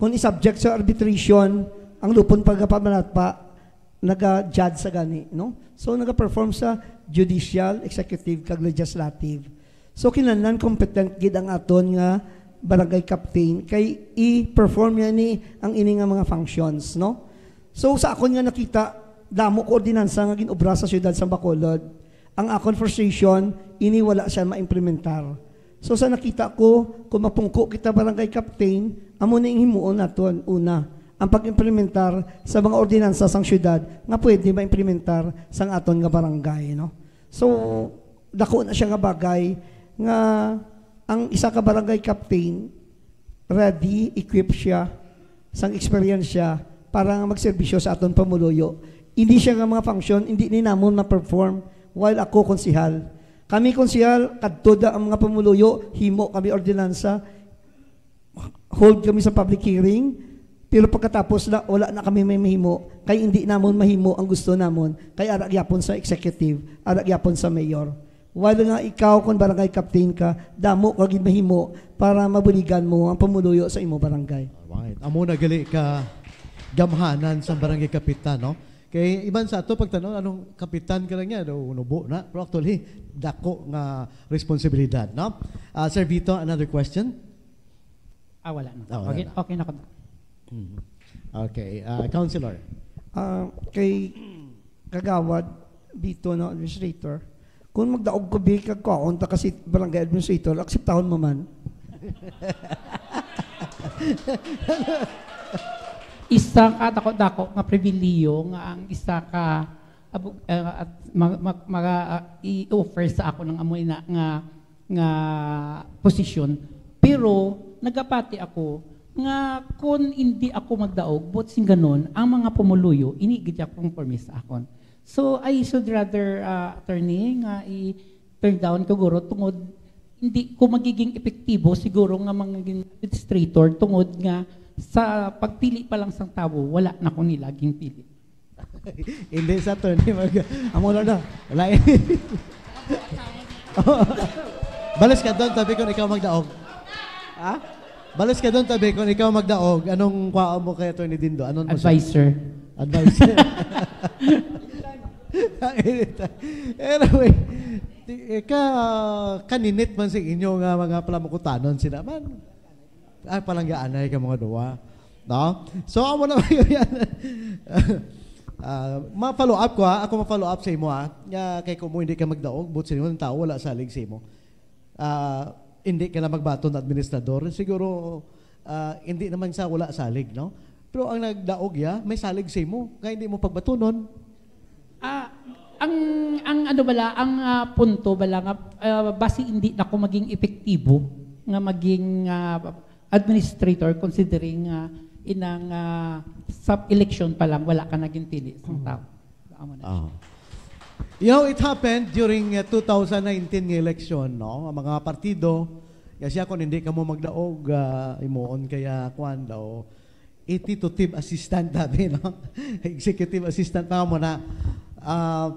kung isubject sa arbitration, ang lupon pagkapamanat pa, nag-judge sa gani. No? So, nag-perform sa judicial, executive, kag legislative. So, kinahanglan competent gid ang aton nga barangay captain kay i-perform niya ni ang ini nga mga functions. No? So, sa akon nga nakita, damo ko ordinansa nga ginobra sa siyudad sa Bacolod, ang akon frustration, ini wala siya ma-implementar. So sa nakita ko, kung mapungko kita barangay captain, amo na yung himuon naton. Una, ang pag-implementar sa mga ordinansa sang syudad nga pwede ma-implementar sang aton nga barangay. No? So, dako na siya nga bagay nga ang isa ka barangay captain, ready, equip siya, sang experience siya para magserbisyo sa aton pamuluyo. Hindi siya nga mga function, hindi ni namon ma-perform while ako konsihal. Kami konsihal, kadtoda ang mga pamuluyo, himo kami ordinansa, hold kami sa public hearing, pero pagkatapos na, wala na kami may mahimo, kaya hindi namon mahimo ang gusto namon, kaya aragyapon sa executive, aragyapon sa mayor. While nga ikaw, kung barangay captain ka, damo kagin mahimo para mabuligan mo ang pamuluyo sa imo barangay. Alright. Amo na gali ka gamhanan sa barangay kapitan, no? Kay iban sa ato pagtanong anong kapitan ka lang yan, unubo na. Pero actually, dako nga responsibilidad, no? Sir Vito, another question? Wala na. Wala Okay, na. okay na ko. Okay, Councilor. Kay Kagawad, Vito, no, administrator, kung magdaog ko bi kagkaon ta kasi barangay administrator, akseptahon mo man. Isa ka dako nga pribiliyo nga ang isa ka i-offer sa ako ng amoy na nga posisyon, pero nagapati ako nga kung hindi ako magdaog but sing ganon ang mga pumuluyo inigid akong permis sa akon. So I should rather attorney nga i-turn down siguro tungod hindi ko magiging epektibo siguro nga magiging administrator tungod nga sa pagpili pa lang sang tao, wala na ko nilaging pili. Hindi sa to, ni mag... Amo na. Wala Balas ka doon, tabi kung ikaw magdaog. Ha? Balas ka doon, tabi kung ikaw magdaog. Anong kwao mo kay Atty. Dindo? Anong Advisor. Advisor. Anyway, kaninit man sa inyo nga mga palamukutanon sila man. Palanggaan na ka mga duwa. No? So, amo na yan. Ma-follow up ko ha. Ako ma-follow up sa imo ha. Kay kung mo hindi ka magdaog, but sa inyo ng tao, wala salig sa imo. Hindi ka na magbaton na administrador. Siguro, hindi naman sa wala salig, no? Pero ang nagdaog may salig sa imo. Kaya hindi mo pagbatunon. Ang ano bala, ang punto bala nga, base hindi na ako maging epektibo nga maging administrator considering inang sub-election pa lang, wala ka naging pili sa tao. You know, it happened during 2019 election, no? Ang mga partido, kasi kung hindi ka mo magdaog, imuon kaya kwan daw, executive assistant dati, no? Executive assistant pa mo na,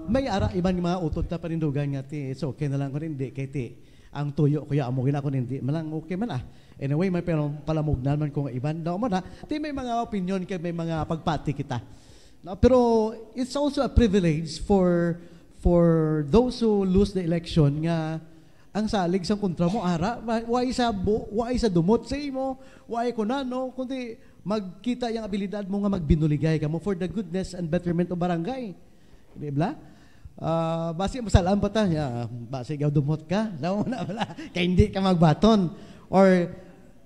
may ibang mga utod na panindugan nga, it's okay na lang kung hindi, kay ang tuyo, kuya amugin ako hindi, malang okay man Anyway, may palamugnan man kung iban daw mo na, may mga opinion kay may mga pagpati kita. No, pero it's also a privilege for those who lose the election nga ang salig sa kontra mo ara, why sa dumot sa imo, why kunano, kundi magkita yung abilidad mo nga magbinuligay ka mo for the goodness and betterment of barangay. Di ba? Basi masalaan pa ta, basi ikaw dumot ka, wala, kaya hindi ka magbaton. Or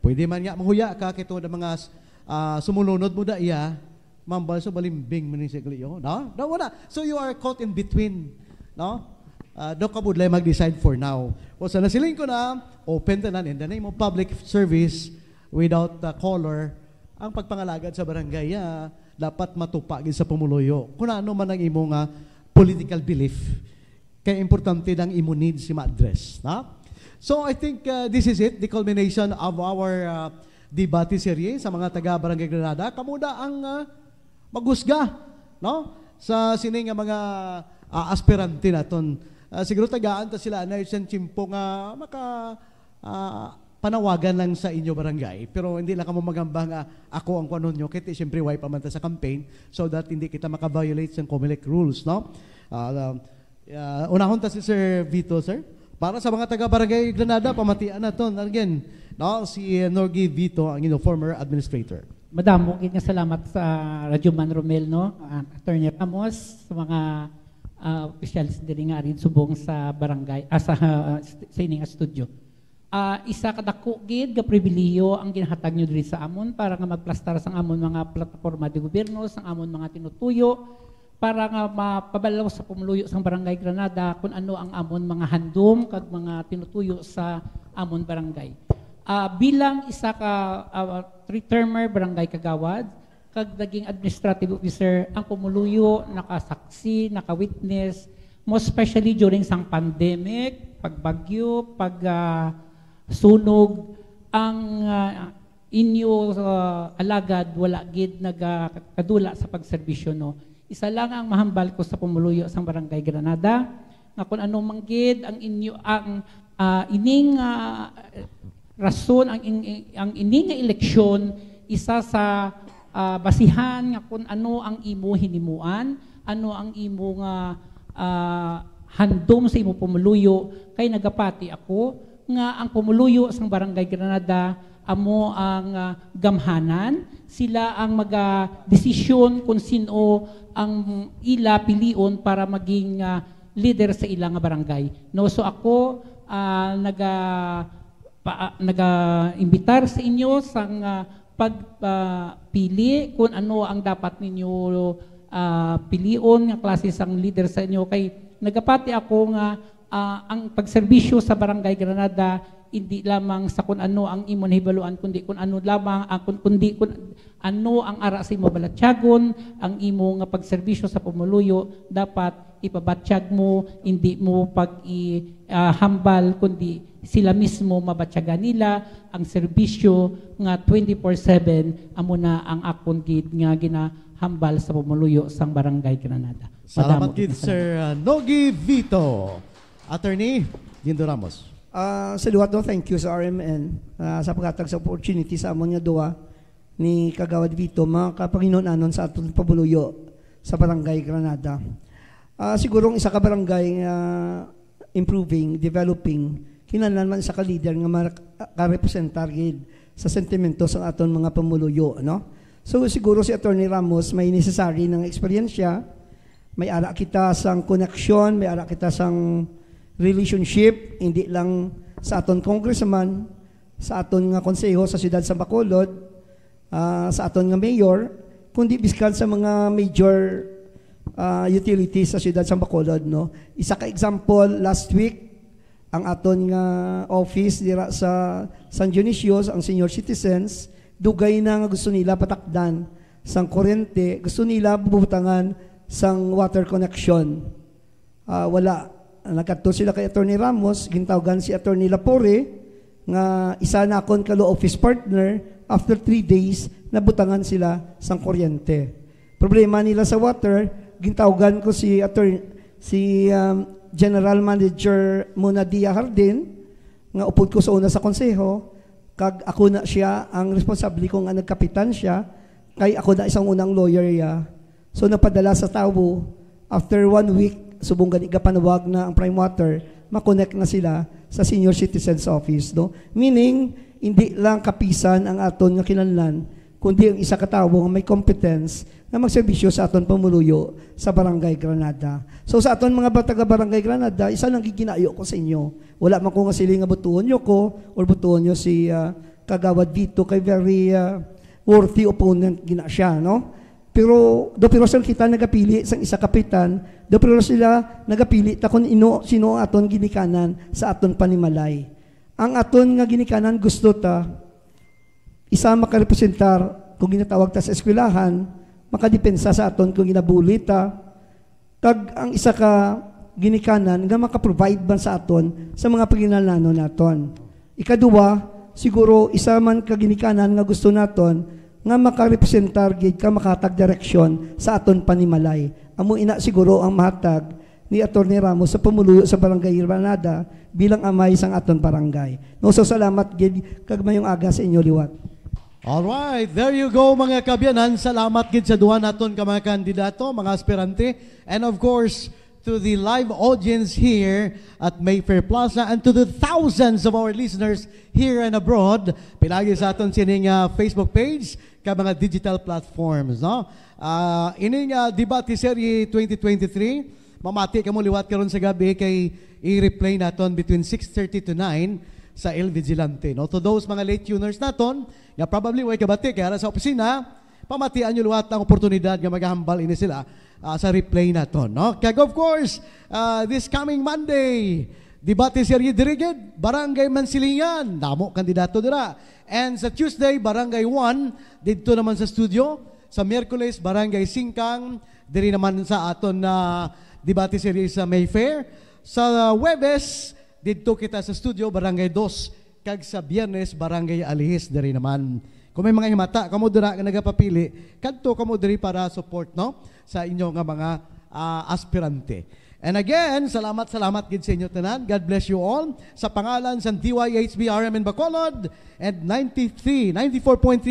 pwede man nga manghuya ka kito ng mga sumunod mo da iya, mambal so balimbing man ni sigli yo, no? Wala. So you are caught in between, no? do ka budlay mag-decide for now. O sa nasiling ko na, open tanan in the name of public service without color, ang pagpangalagad sa barangay dapat matupagin sa pumuluyo. Kung ano man ang imong political belief, kaya importante ng imo needs si ma-address. So I think this is it, the culmination of our debate series sa mga taga Barangay Granada. Kamuda ang magusga, no? Sa sining mga aspirante naton. Siguro tagaan ta sila na isang chimpo nga panawagan lang sa inyo barangay, pero hindi lang kamo magamba nga ako ang kuno nyo, kaya siyempre why pa man ta sa campaign so that hindi kita maka-violate sa COMELEC rules, no? Unahon ta si Sir Vito, sir, para sa mga taga Barangay Granada, pamatian na to again, no? Si Norgie Vito, ang former administrator. Madam, nga salamat sa Radyo Man Romel, no? Attorney Ramos, sa mga officials din nga rin subong sa barangay, sa ining studio. Isa kadako gid nga pribiliyo ang ginahatag nyo diri sa amon para nga magplastar sang amon mga plataporma de gobyerno, sang amon mga tinutuyo, para nga mapabalaw sa pumuluyo sang Barangay Granada kung ano ang amon mga handom kag mga tinutuyo sa amon barangay. Bilang isa ka three-termer barangay kagawad, kag naging administrative officer, ang pumuluyo, nakasaksi, nakawitness, most especially during sang pandemic, pagbagyo, sunog, ang inyo alagad wala gid nagkadula sa pagserbisyo, no. Isa lang ang mahambal ko sa pumuluyo sang Barangay Granada, nga kung ano manggid ang inyo ang ining rason, ang ining eleksyon, isa sa basihan nga kung ano ang imo hinimuan, ano ang imo nga handom sa imo pumuluyo, kay nagapati ako nga ang pumuluyo sa Barangay Granada amo ang gamhanan, sila ang desisyon kung sino ang ila pilion para maging leader sa ilang barangay. No, so ako naga-imbitar sa inyo sang pagpili kung ano ang dapat ninyo pilion nga klase sang leader sa inyo, kay nagapati ako nga ang pagserbisyo sa Barangay Granada hindi lamang sa kung ano ang imong hibaluan, kundi kung ano lamang kundi kung ano ang ara sa imo balatyagon, ang imo nga pagserbisyo sa pumuluyo dapat ipabatsyag mo, hindi mo hambal, kundi sila mismo mabatyagan nila ang serbisyo nga 24/7 amo na ang akon gid nga ginahambal sa pumuluyo sang Barangay Granada. Salamat gid Sir Norgie Vito. Attorney Dindo Ramos. Sa duwa do, thank you sa RMN sa paghatag sa opportunity sa amon nga duwa ni Kagawad Vito makapanginoon-anon sa atong pabuluyo sa Barangay Granada. Siguro isa ka barangay improving, developing, kinahanglan man isa ka leader nga makarepresentar gid sa sentimento sa aton mga pamuluyo, no? So siguro si Attorney Ramos may necessary ng eksperyensya, may ara kita sang connection, may ara kita sang relationship, hindi lang sa aton congressman, sa aton nga konseho sa siyudad sa Bacolod, sa aton nga mayor, kundi biskan sa mga major utilities sa siyudad sa Bacolod, no. Isa ka example, last week ang aton nga office dira sa San Dionisio, ang senior citizens, dugay na nga gusto nila patakdan sang kuryente, gusto nila bubutangan sang water connection. Wala. Nagkadto sila kay Attorney Ramos, gintawgan si Attorney Lapore, nga isa na akon ka-law office partner, after 3 days, nabutangan sila sang kuryente. Problema nila sa water, gintawgan ko si General Manager Munadia Hardin, nga upod ko sa una sa konseho, kag ako na siya, ang responsable ko nga nagkapitan siya, kay ako na isang unang lawyer ya. So napadala sa tao, after 1 week, subong gani panawag na ang Prime Water, makonect na sila sa Senior Citizens Office, no? Meaning, hindi lang kapisan ang aton nga kinahanglan, kundi ang isa ka tawo nga may competence na magserbisyo sa aton pamuluyo sa Barangay Granada. So sa aton mga taga Barangay Granada, isa lang giginayo ko sa inyo. Wala man ko nga sili nga butuon nyo ko or butuon nyo si Kagawad Vito, kay very worthy opponent gina siya, no? Pero do pero sila kita nagapili sang isa kapitan, do pero sila nagapili ta kung sino aton ginikanan sa aton panimalay. Ang aton nga ginikanan gusto ta isa makarepresentar kung ginatawag ta sa eskwelahan, makadepensa sa aton kung ginabuli ta. Kag ang isa ka ginikanan nga maka-provide ban sa aton sa mga paginalano naton. Ikaduwa, siguro isa man ka ginikanan nga gusto naton nga makarepresentar gid ka makatag direksyon sa aton panimalay. Amo ina siguro ang mahatag ni Attorney Ramos sa pamuluyo sa Barangay Granada bilang amay sang aton barangay. No, so salamat gid kag mayong aga sa inyo liwat. Alright, there you go mga kabyanan. Salamat gid sa duha naton ka mga kandidato, mga aspirante, and of course to the live audience here at Mayfair Plaza and to the thousands of our listeners here and abroad. Pilagi sa aton sining Facebook page ka mga digital platforms, no? Ining debate serie 2023, mamati ka mo liwat karon sa gabi kay i-replay naton between 6:30 to 9 sa El Vigilante, no? To those mga late tuners naton, nga probably way kabati kaya sa opisina, pamatian nyo liwat ang oportunidad nga maghambal ini sila sa replay naton, no? Kaya of course, this coming Monday, debate serie dirigid, Barangay Mansilingan, damo kandidato dira. And sa Tuesday, Barangay 1, dito naman sa studio. Sa Miyerkules, Barangay Singkang, diri naman sa aton na debate serie sa Mayfair. Sa Huwebes, dito kita sa studio, Barangay 2. Kag sa Biyernes, Barangay Alihis, diri naman. Kung may mga himata, kamo dira nga nagapapili, kadto kamo diri para support, no, sa inyo nga mga aspirante. And again, salamat gid sa inyo tanan. God bless you all. Sa pangalan sa DYHB RMN Bacolod and 94.3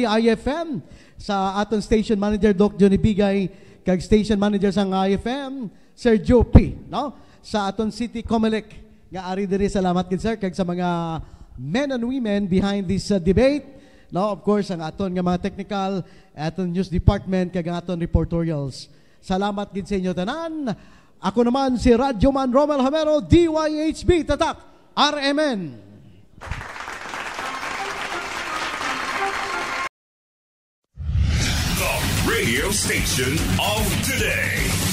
IFM sa aton station manager Doc Johnny Bigay kag station manager sang IFM Sir Joe P, no? Sa aton City Comelec nga ari diri, salamat gid sir kag sa mga men and women behind this debate. No, of course, ang aton nga mga technical, aton news department, kag ang aton reportorials. Salamat gid sa inyo tanan. Ako naman si Radyoman Romel Hamero, DYHB Tatak, RMN. The radio station of today.